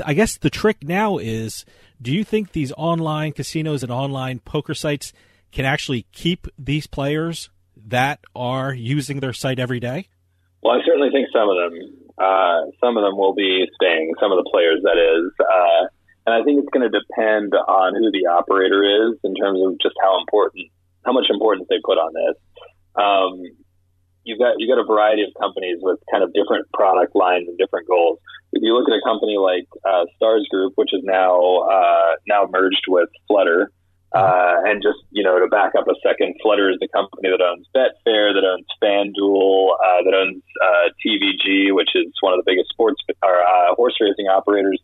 S7: I guess the trick now is, do you think these online casinos and online poker sites can actually keep these players that are using their site every day?
S6: Well, I certainly think some of them will be staying, some of the players, that is. And I think it's going to depend on who the operator is in terms of just how much importance they put on this. You've got a variety of companies with kind of different product lines and different goals. If you look at a company like Stars Group, which is now merged with Flutter, and just, to back up a second, Flutter is the company that owns Betfair, that owns FanDuel, that owns TVG, which is one of the biggest sports or horse racing operators.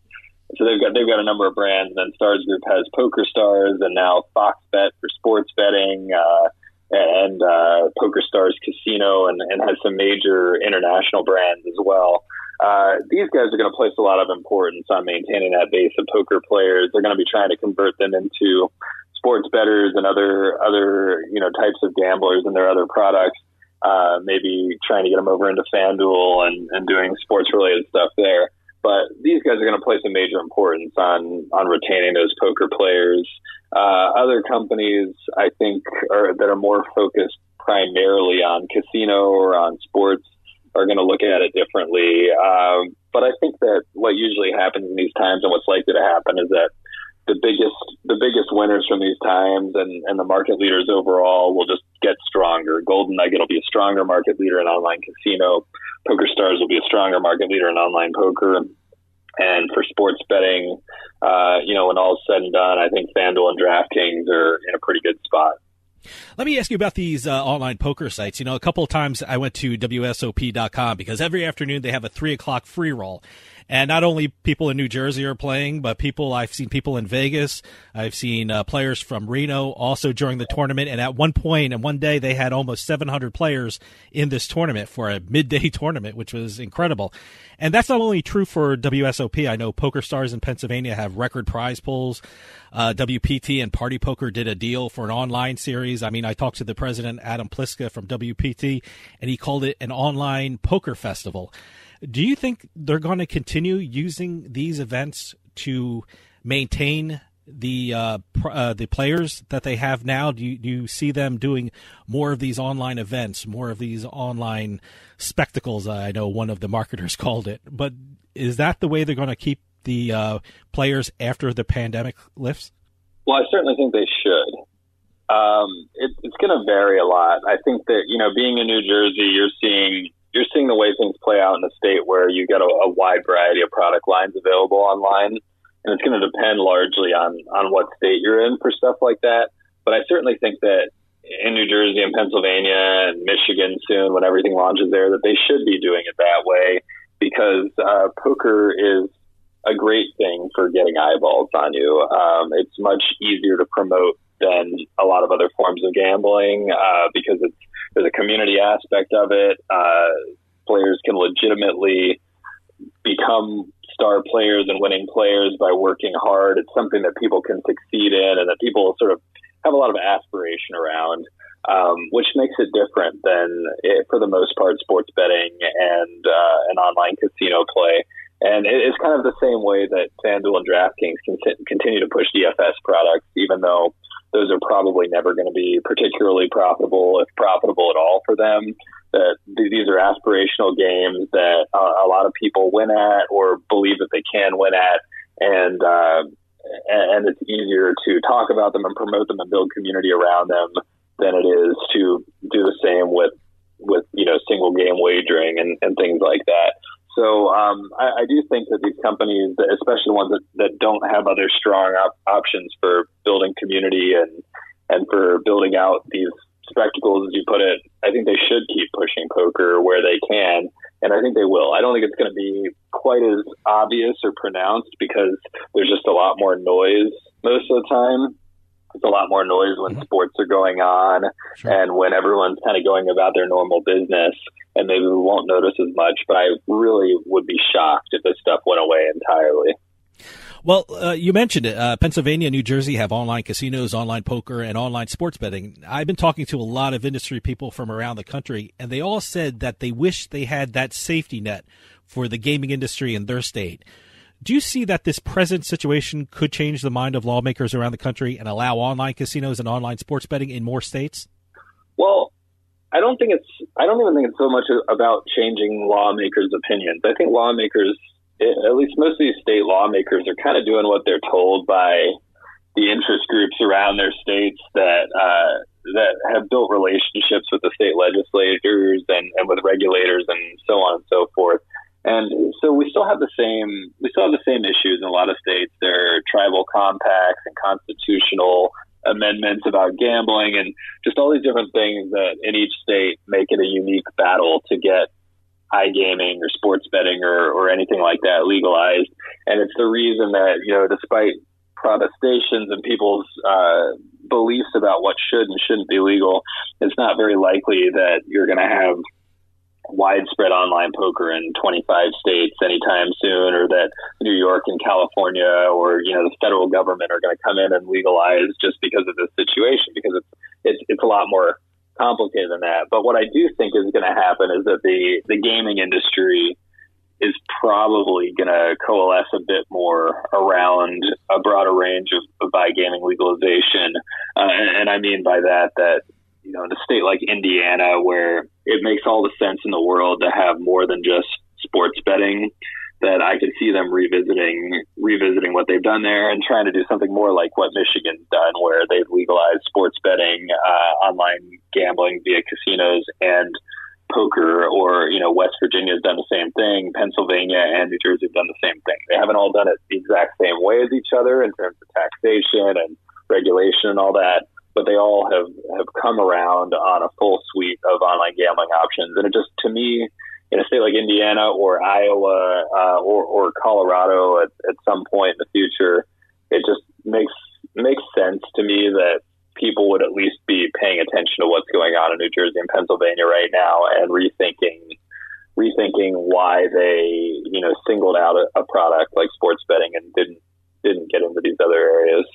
S6: So they've got a number of brands. And then Stars Group has Poker Stars, and now Fox Bet for sports betting, and Poker Stars Casino, and has some major international brands as well. These guys are going to place a lot of importance on maintaining that base of poker players. They're going to be trying to convert them into sports bettors and other types of gamblers and their other products. Maybe trying to get them over into FanDuel and doing sports related stuff there. But these guys are going to place a major importance on retaining those poker players. Other companies, I think, that are more focused primarily on casino or on sports are going to look at it differently. But I think that what usually happens in these times, and what's likely to happen, is that the biggest winners from these times and the market leaders overall will just get stronger. Golden Nugget will be a stronger market leader in online casino. Poker Stars will be a stronger market leader in online poker. And for sports betting, when all's said and done, I think FanDuel and DraftKings are in a pretty good spot.
S7: Let me ask you about these online poker sites. A couple of times I went to WSOP.com because every afternoon they have a 3 o'clock free roll. And not only people in New Jersey are playing, but I've seen people in Vegas. I've seen players from Reno also during the tournament. And at one point and one day, they had almost 700 players in this tournament for a midday tournament, which was incredible. And that's not only true for WSOP. I know PokerStars in Pennsylvania have record prize pools. WPT and Party Poker did a deal for an online series. I mean, I talked to the president, Adam Pliska from WPT, and he called it an online poker festival. Do you think they're going to continue using these events to maintain the players that they have now? Do you see them doing more of these online events, more of these online spectacles? I know one of the marketers called it, but is that the way they're going to keep the players after the pandemic lifts?
S6: Well, I certainly think they should. It's going to vary a lot. I think that, being in New Jersey, you're seeing the way things play out in the state where you get a wide variety of product lines available online. And it's going to depend largely on what state you're in for stuff like that. But I certainly think that in New Jersey and Pennsylvania and Michigan soon, when everything launches there, that they should be doing it that way, because poker is a great thing for getting eyeballs on you. It's much easier to promote than a lot of other forms of gambling because there's a community aspect of it. Players can legitimately become star players and winning players by working hard. It's something that people can succeed in and that people sort of have a lot of aspiration around, which makes it different than, for the most part, sports betting and online casino play. And it's kind of the same way that FanDuel and DraftKings can continue to push DFS products, even though those are probably never going to be particularly profitable, if profitable at all for them. That these are aspirational games that a lot of people win at or believe that they can win at, and it's easier to talk about them and promote them and build community around them than it is to do the same with single game wagering and things like that. So I do think that these companies, especially the ones that don't have other strong options for building community and for building out these spectacles, as you put it, I think they should keep pushing poker where they can, and I think they will. I don't think it's going to be quite as obvious or pronounced because there's just a lot more noise most of the time. It's a lot more noise when sports are going on and when everyone's kind of going about their normal business, and maybe we won't notice as much, but I really would be shocked if this stuff went away entirely.
S7: Well, you mentioned it. Pennsylvania, New Jersey have online casinos, online poker, and online sports betting. I've been talking to a lot of industry people from around the country, and they all said that they wish they had that safety net for the gaming industry in their state. Do you see that this present situation could change the mind of lawmakers around the country and allow online casinos and online sports betting in more states?
S6: Well, I don't even think it's so much about changing lawmakers' opinions. I think lawmakers, at least most of these state lawmakers, are kind of doing what they're told by the interest groups around their states that have built relationships with the state legislators and with regulators and so on and so forth. And so we still have the same issues in a lot of states. There are tribal compacts and constitutional amendments about gambling and just all these different things that in each state make it a unique battle to get iGaming or sports betting or anything like that legalized. And it's the reason that, despite protestations and people's beliefs about what should and shouldn't be legal, it's not very likely that you're going to have widespread online poker in 25 states anytime soon, or that New York and California or the federal government are going to come in and legalize just because of this situation, because it's a lot more complicated than that. But what I do think is going to happen is that the gaming industry is probably going to coalesce a bit more around a broader range of iGaming legalization. And I mean by that in a state like Indiana, where it makes all the sense in the world to have more than just sports betting, that I could see them revisiting what they've done there and trying to do something more like what Michigan's done, where they've legalized sports betting, online gambling via casinos and poker, or, West Virginia's done the same thing. Pennsylvania and New Jersey have done the same thing. They haven't all done it the exact same way as each other in terms of taxation and regulation and all that, but they all have come around on a full suite of online gambling options. And it just, to me, in a state like Indiana or Iowa or Colorado at some point in the future, it just makes sense to me that people would at least be paying attention to what's going on in New Jersey and Pennsylvania right now and rethinking why they, singled out a product like sports betting and didn't get into these other areas.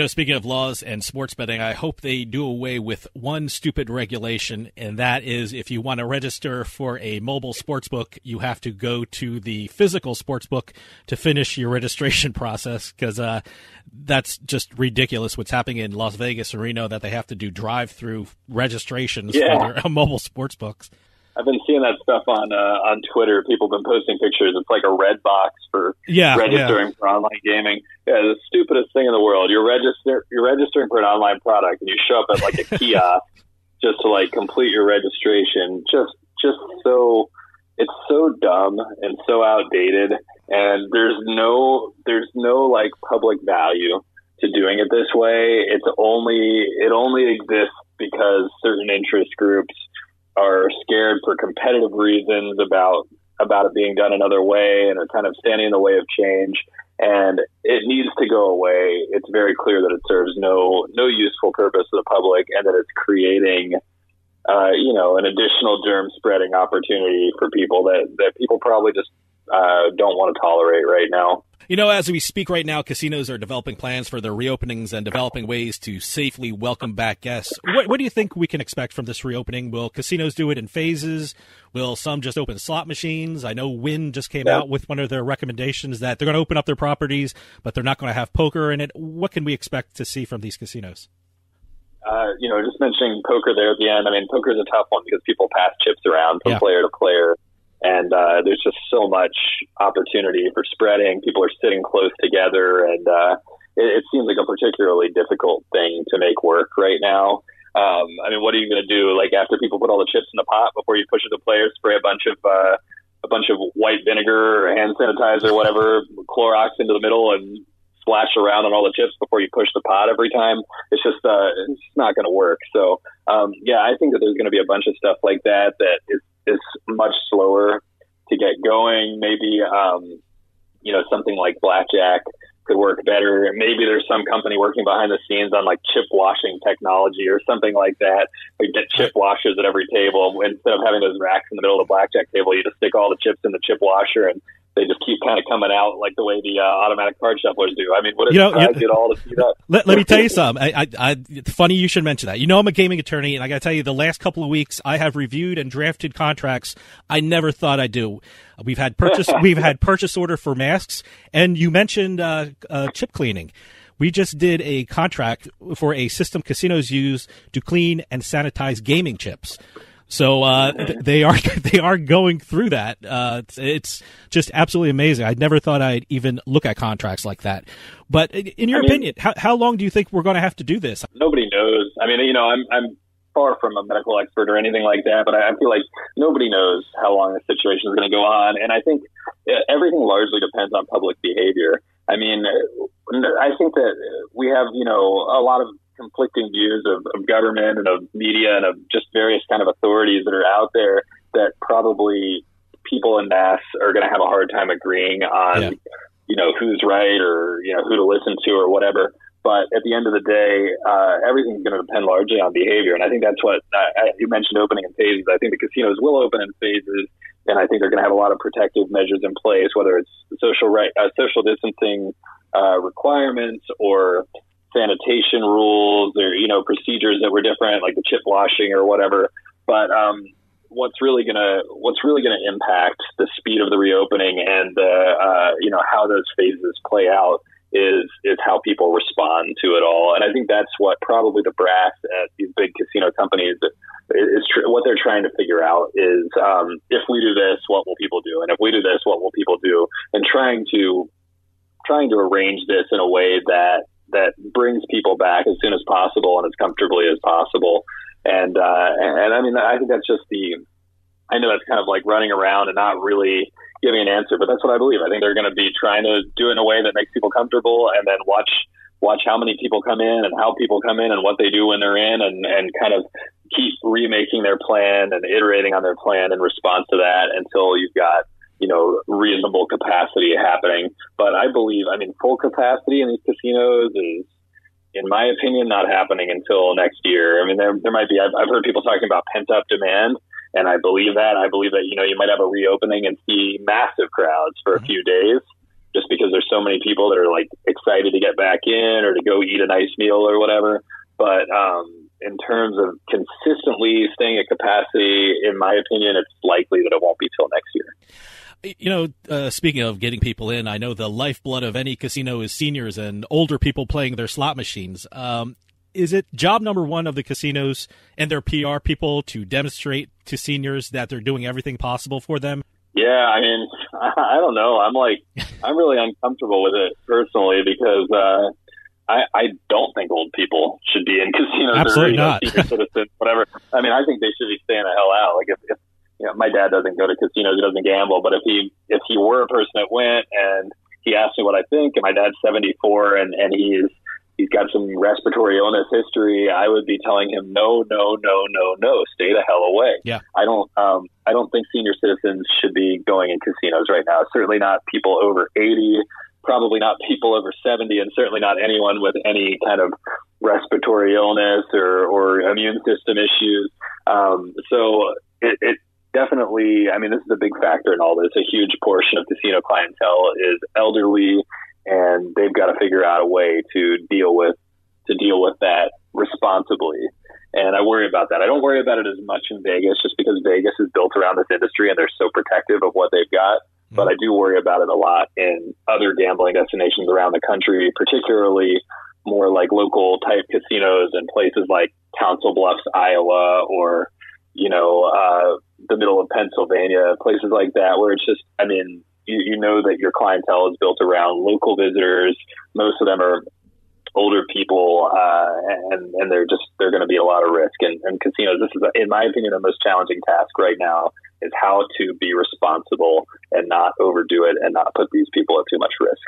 S7: Speaking of laws and sports betting, I hope they do away with one stupid regulation, and that is if you want to register for a mobile sports book, you have to go to the physical sports book to finish your registration process, because that's just ridiculous what's happening in Las Vegas and Reno, that they have to do drive-through registrations for their mobile sports books.
S6: I've been seeing that stuff on Twitter. People have been posting pictures. It's like a red box for registering for online gaming. Yeah, the stupidest thing in the world. You're registering for an online product, and you show up at like a kiosk just to like complete your registration. Just so it's so dumb and so outdated. And there's no like public value to doing it this way. It only exists because certain interest groups are scared for competitive reasons about it being done another way and are kind of standing in the way of change. And it needs to go away. It's very clear that it serves no useful purpose to the public, and that it's creating, an additional germ spreading opportunity for people that people probably just don't want to tolerate right now.
S7: As we speak right now, casinos are developing plans for their reopenings and developing ways to safely welcome back guests. What do you think we can expect from this reopening? Will casinos do it in phases? Will some just open slot machines? I know Wynn just came out with one of their recommendations that they're going to open up their properties, but they're not going to have poker in it. What can we expect to see from these casinos?
S6: Just mentioning poker there at the end. I mean, poker is a tough one because people pass chips around from player to player. And there's just so much opportunity for spreading. People are sitting close together, and it seems like a particularly difficult thing to make work right now. What are you going to do? Like, after people put all the chips in the pot, before you push it to players, spray a bunch of white vinegar or hand sanitizer, whatever, Clorox into the middle, and splash around on all the chips before you push the pot every time. It's just not going to work. So I think that there's going to be a bunch of stuff like that is much slower to get going. Maybe, something like blackjack could work better. Maybe there's some company working behind the scenes on like chip washing technology or something like that. We get chip washers at every table. Instead of having those racks in the middle of the blackjack table, you just stick all the chips in the chip washer, and they just keep kind of coming out like the way the automatic card shufflers do. I mean, what if I get all to see that?
S7: Let me tell you something. It's funny you should mention that. I'm a gaming attorney, and I got to tell you, the last couple of weeks I have reviewed and drafted contracts I never thought I'd do. We've had purchase order for masks, and you mentioned chip cleaning. We just did a contract for a system casinos use to clean and sanitize gaming chips. So they are going through that. It's just absolutely amazing. I never thought I'd even look at contracts like that. But in your opinion, how long do you think we're going to have to do this?
S6: Nobody knows. I'm far from a medical expert or anything like that, but I feel like nobody knows how long this situation is going to go on. And I think everything largely depends on public behavior. I think that we have, a lot of conflicting views of government and of media and of just various kind of authorities that are out there that probably people en masse are going to have a hard time agreeing on, who's right or, who to listen to or whatever. But at the end of the day, everything's going to depend largely on behavior. And I think that's what you mentioned, opening in phases. I think the casinos will open in phases, and I think they're going to have a lot of protective measures in place, whether it's social distancing requirements or sanitation rules or, procedures that were different, like the chip washing or whatever. But what's really gonna impact the speed of the reopening and how those phases play out is how people respond to it all. And I think that's what probably the brass at these big casino companies what they're trying to figure out is, if we do this, what will people do? And if we do this, what will people do? And trying to arrange this in a way that brings people back as soon as possible and as comfortably as possible. And I think that's just I know that's kind of like running around and not really giving an answer, but that's what I believe. I think they're going to be trying to do it in a way that makes people comfortable, and then watch how many people come in and how people come in and what they do when they're in, and kind of keep remaking their plan and iterating on their plan in response to that until you've got, reasonable capacity happening. But I believe, full capacity in these casinos is, in my opinion, not happening until next year. There might be, I've heard people talking about pent-up demand, and I believe that. I believe that, you might have a reopening and see massive crowds for a few days just because there's so many people that are, like, excited to get back in or to go eat a nice meal or whatever. But in terms of consistently staying at capacity, in my opinion, it's likely that it won't be till next year.
S7: Speaking of getting people in, I know the lifeblood of any casino is seniors and older people playing their slot machines. Is it job number one of the casinos and their PR people to demonstrate to seniors that they're doing everything possible for them?
S6: Yeah, I don't know. I'm really uncomfortable with it personally because I don't think old people should be in casinos.
S7: Absolutely
S6: or,
S7: not.
S6: Senior citizens, whatever. I think they should be staying the hell out. Like if my dad doesn't go to casinos, he doesn't gamble. But if he were a person that went and he asked me what I think, and my dad's 74 and he's got some respiratory illness history, I would be telling him no, stay the hell away.
S7: Yeah.
S6: I don't think senior citizens should be going in casinos right now. Certainly not people over 80. Probably not people over 70, and certainly not anyone with any kind of respiratory illness or immune system issues. So it definitely, this is a big factor in all this. A huge portion of casino clientele is elderly, and they've got to figure out a way to deal with that responsibly. And I worry about that. I don't worry about it as much in Vegas, just because Vegas is built around this industry and they're so protective of what they've got. But I do worry about it a lot in other gambling destinations around the country, particularly more like local type casinos in places like Council Bluffs, Iowa, or, the middle of Pennsylvania, places like that, where it's just, you know that your clientele is built around local visitors. Most of them are older people, and they're going to be a lot of risk. And casinos, this is, in my opinion, the most challenging task right now is how to be responsible and not overdo it and not put these people at too much risk.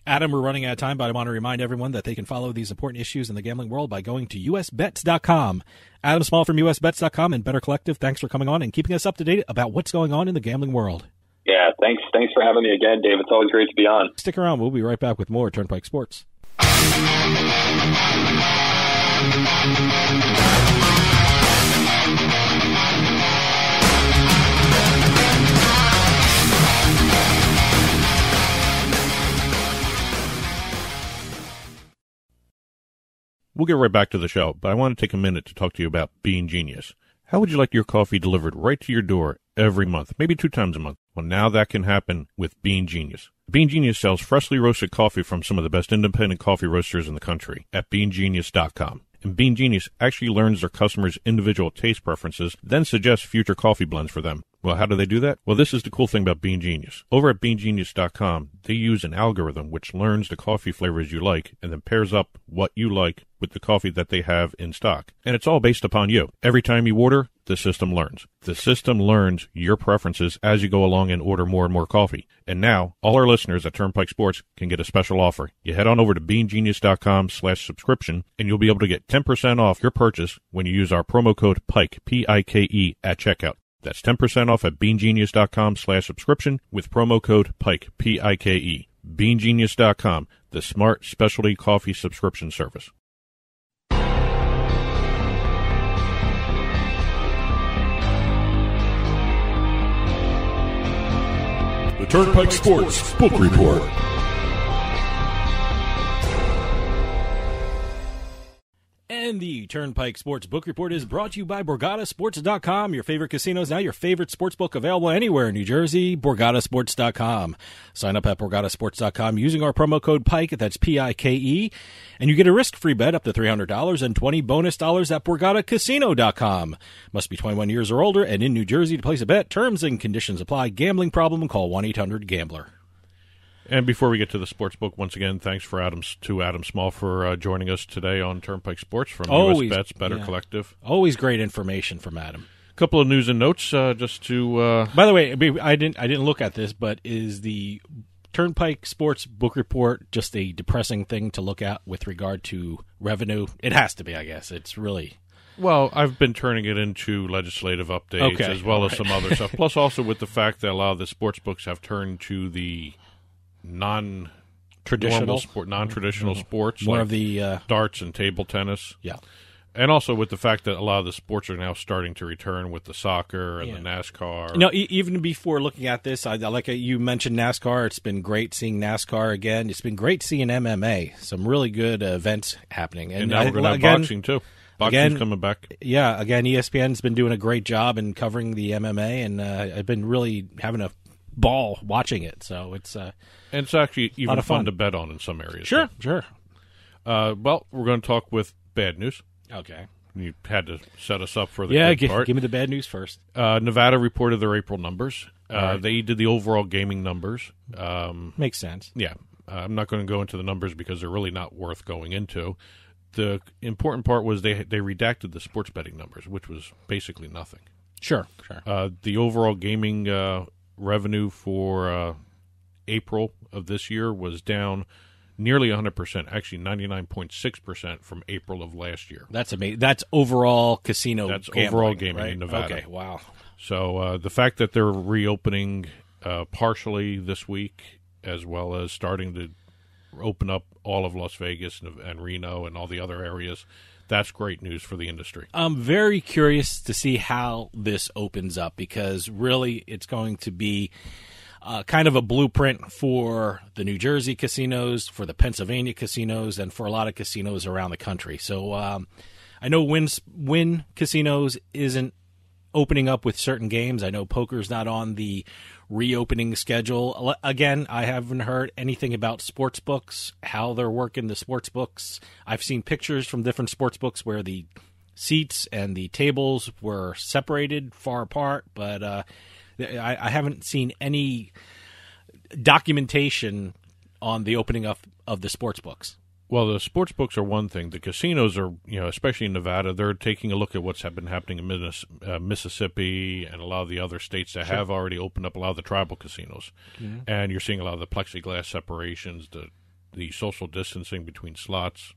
S7: Adam, we're running out of time, but I want to remind everyone that they can follow these important issues in the gambling world by going to USBets.com. Adam Small from USBets.com and Better Collective, thanks for coming on and keeping us up to date about what's going on in the gambling world.
S6: Yeah, thanks for having me again, Dave. It's always great to be on.
S7: Stick around. We'll be right back with more Turnpike Sports.
S2: We'll get right back to the show, but I want to take a minute to talk to you about Bean Genius. How would you like your coffee delivered right to your door every month, maybe 2 times a month? Well, now that can happen with Bean Genius. Bean Genius sells freshly roasted coffee from some of the best independent coffee roasters in the country at beangenius.com. And Bean Genius actually learns their customers' individual taste preferences, then suggests future coffee blends for them. Well, how do they do that? Well, this is the cool thing about Bean Genius. Over at beangenius.com, they use an algorithm which learns the coffee flavors you like and then pairs up what you like with the coffee that they have in stock. And it's all based upon you. Every time you order, the system learns. The system learns your preferences as you go along and order more and more coffee. And now, all our listeners at Turnpike Sports can get a special offer. You head on over to beangenius.com/subscription, and you'll be able to get 10% off your purchase when you use our promo code PIKE, P-I-K-E, at checkout. That's 10% off at beangenius.com/subscription with promo code PIKE, P-I-K-E. beangenius.com, the smart specialty coffee subscription service.
S3: The Turnpike Sports Book Report.
S7: And the Turnpike Sports Book Report is brought to you by BorgataSports.com. Your favorite casinos, now your favorite sports book available anywhere in New Jersey, BorgataSports.com. Sign up at BorgataSports.com using our promo code PIKE, that's P-I-K-E, and you get a risk-free bet up to $300 and 20 bonus dollars at BorgataCasino.com. Must be 21 years or older and in New Jersey to place a bet. Terms and conditions apply. Gambling problem? Call 1-800-GAMBLER.
S2: And before we get to the sports book, once again, thanks for Adam Small for joining us today on Turnpike Sports from USBets, Better Collective.
S7: Always great information from Adam.
S2: A couple of news and notes just to...
S7: By the way, I didn't look at this, but is the Turnpike Sports Book Report just a depressing thing to look at with regard to revenue? It has to be, I guess. It's really...
S2: Well, I've been turning it into legislative updates as well as some other stuff. Plus, also with the fact that a lot of the sports books have turned to the non-traditional sports,
S7: more
S2: like
S7: of the
S2: darts and table tennis.
S7: Yeah.
S2: And also with the fact that a lot of the sports are now starting to return with the soccer and the NASCAR.
S7: No, even before looking at this, I like you mentioned NASCAR. It's been great seeing NASCAR again. It's been great seeing MMA. Some really good events happening.
S2: And now we're going to have boxing, too. Boxing's coming back.
S7: Yeah, again, ESPN's been doing a great job in covering the MMA, and I've been really having a ball watching it. So it's
S2: and it's actually even
S7: fun
S2: to bet on in some areas.
S7: Sure.
S2: Well, we're going to talk with bad news.
S7: Okay.
S2: You had to set us up for the good part.
S7: Give me the bad news first.
S2: Nevada reported their April numbers.
S7: Right.
S2: They did the overall gaming numbers.
S7: Makes sense.
S2: Yeah. I'm not going to go into the numbers because they're really not worth going into. The important part was they redacted the sports betting numbers, which was basically nothing.
S7: Sure.
S2: The overall gaming revenue for April of this year was down nearly 100%, actually 99.6% from April of last year.
S7: That's amazing. That's overall casino
S2: That's
S7: gambling,
S2: overall gaming
S7: right?
S2: in Nevada.
S7: Okay, wow.
S2: So the fact that they're reopening partially this week, as well as starting to open up all of Las Vegas and Reno and all the other areas, that's great news for the industry.
S7: I'm very curious to see how this opens up, because really it's going to be kind of a blueprint for the New Jersey casinos, for the Pennsylvania casinos, and for a lot of casinos around the country. So I know Wynn Casinos isn't opening up with certain games. I know poker's not on the reopening schedule. Again, I haven't heard anything about sports books, how they're working the sports books. I've seen pictures from different sports books where the seats and the tables were separated far apart, but I haven't seen any documentation on the opening up of the sports books.
S2: Well, the sports books are one thing. The casinos are, especially in Nevada, they're taking a look at what's been happening in Mississippi and a lot of the other states that have already opened up a lot of the tribal casinos. Mm-hmm. And you're seeing a lot of the plexiglass separations, the social distancing between slots.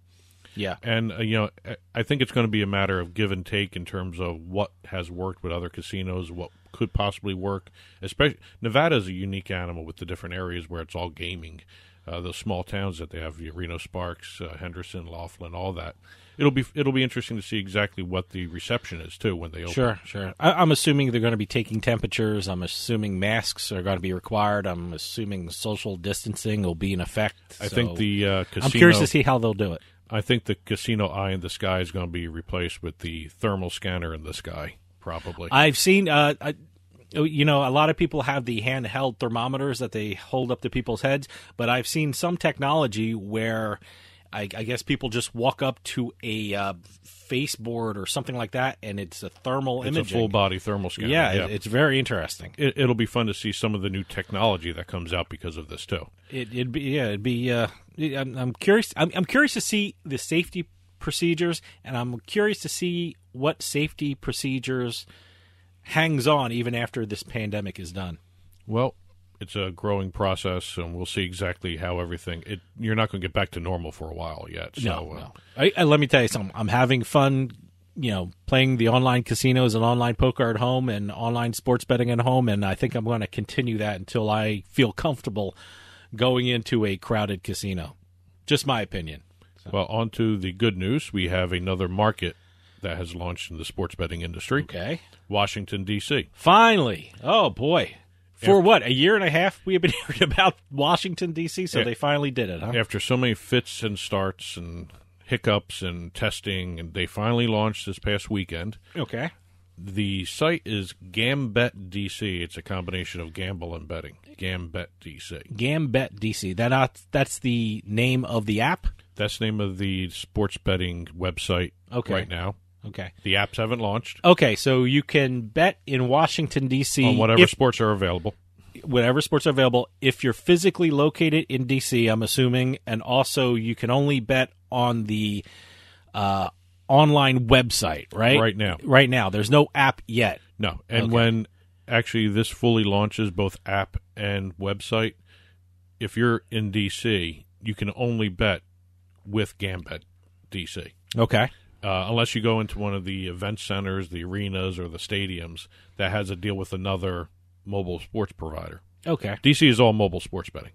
S7: Yeah.
S2: And, I think it's going to be a matter of give and take in terms of what has worked with other casinos, what could possibly work. Especially Nevada is a unique animal with the different areas where it's all gaming. Those small towns that they have, Reno Sparks, Henderson, Laughlin, all that. It'll be interesting to see exactly what the reception is, too, when they open.
S7: Sure. I'm assuming they're going to be taking temperatures. I'm assuming masks are going to be required. I'm assuming social distancing will be in effect.
S2: I think the casino...
S7: I'm curious to see how they'll do it.
S2: I think the casino eye in the sky is going to be replaced with the thermal scanner in the sky, probably.
S7: I've seen... a lot of people have the handheld thermometers that they hold up to people's heads, but I've seen some technology where I guess people just walk up to a baseboard or something like that, and it's a thermal imaging.
S2: It's a full-body thermal scanner.
S7: Yeah, it's very interesting.
S2: It'll be fun to see some of the new technology that comes out because of this, too.
S7: It'd be. I'm curious. I'm curious to see the safety procedures, and I'm curious to see what safety procedures hangs on even after this pandemic is done.
S2: Well, it's a growing process, and we'll see exactly how everything... You're not going to get back to normal for a while yet. So,
S7: no. Let me tell you something. I'm having fun, playing the online casinos and online poker at home and online sports betting at home, and I think I'm going to continue that until I feel comfortable going into a crowded casino. Just my opinion. So.
S2: Well, on to the good news. We have another market that has launched in the sports betting industry.
S7: Okay.
S2: Washington, D.C.
S7: Finally. Oh, boy. For what, a year and a half we have been hearing about Washington, D.C., so they finally did it, huh?
S2: After so many fits and starts and hiccups and testing, and they finally launched this past weekend.
S7: Okay.
S2: The site is Gambet DC. It's a combination of gamble and betting. Gambet DC.
S7: Gambet DC. That's the name of the app?
S2: That's the name of the sports betting website right now.
S7: Okay.
S2: The apps haven't launched.
S7: Okay, so you can bet in Washington, D.C.
S2: on whatever sports are available.
S7: Whatever sports are available. If you're physically located in D.C., I'm assuming, and also you can only bet on the online website, right?
S2: Right now.
S7: Right now. There's no app yet.
S2: No. And when actually this fully launches, both app and website, if you're in D.C., you can only bet with Gambet DC.
S7: Okay.
S2: unless you go into one of the event centers, the arenas, or the stadiums that has a deal with another mobile sports provider.
S7: Okay.
S2: DC is all mobile sports betting.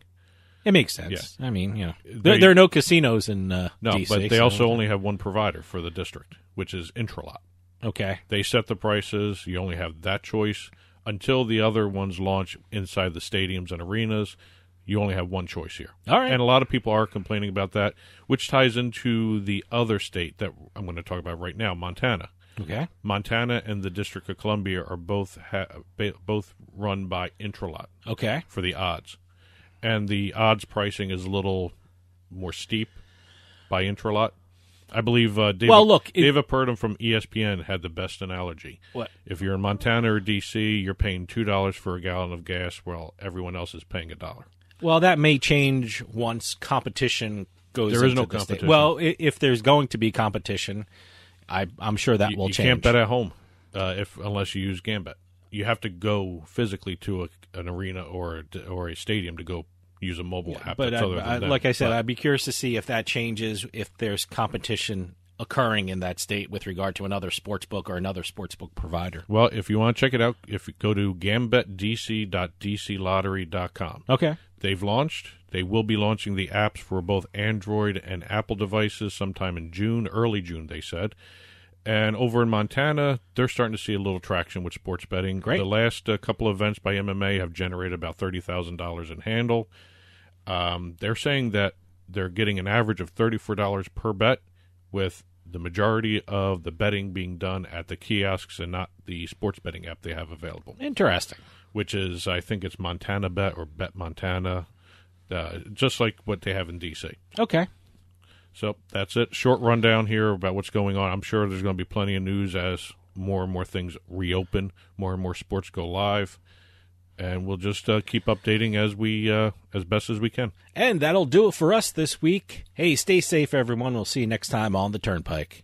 S7: It makes sense.
S2: Yeah.
S7: I mean, you know, there are no casinos in DC.
S2: But they also only have one provider for the district, which is Intralot.
S7: Okay.
S2: They set the prices. You only have that choice. Until the other ones launch inside the stadiums and arenas, you only have one choice here.
S7: All right.
S2: And a lot of people are complaining about that, which ties into the other state that I'm going to talk about right now, Montana.
S7: Okay.
S2: Montana and the District of Columbia are both run by Intralot.
S7: Okay.
S2: For the odds. And the odds pricing is a little more steep by Intralot. I believe David Purdom from ESPN had the best analogy.
S7: What?
S2: If you're in Montana or D.C., you're paying $2 for a gallon of gas, while everyone else is paying $1.
S7: Well, that may change once competition goes.
S2: There is
S7: into
S2: no
S7: the
S2: competition.
S7: State. Well, if there's going to be competition, I'm sure that will change.
S2: You can't bet at home unless you use Gambit. You have to go physically to an arena or a stadium to go use a mobile app.
S7: But like I said, I'd be curious to see if that changes, if there's competition occurring in that state with regard to another sports book or another sports book provider.
S2: Well, if you want to check it out, if you go to gambitdc.dclottery.com.
S7: Okay.
S2: They've launched. They will be launching the apps for both Android and Apple devices sometime in June, early June, they said. And over in Montana, they're starting to see a little traction with sports betting.
S7: Great.
S2: The last couple of events by MMA have generated about $30,000 in handle. They're saying that they're getting an average of $34 per bet, with the majority of the betting being done at the kiosks and not the sports betting app they have available.
S7: Interesting.
S2: Which is, I think it's Montana Bet or Bet Montana, just like what they have in D.C.
S7: Okay.
S2: So that's it. Short rundown here about what's going on. I'm sure there's going to be plenty of news as more and more things reopen, more and more sports go live, and we'll just keep updating as best as we can.
S7: And that'll do it for us this week. Hey, stay safe, everyone. We'll see you next time on the Turnpike.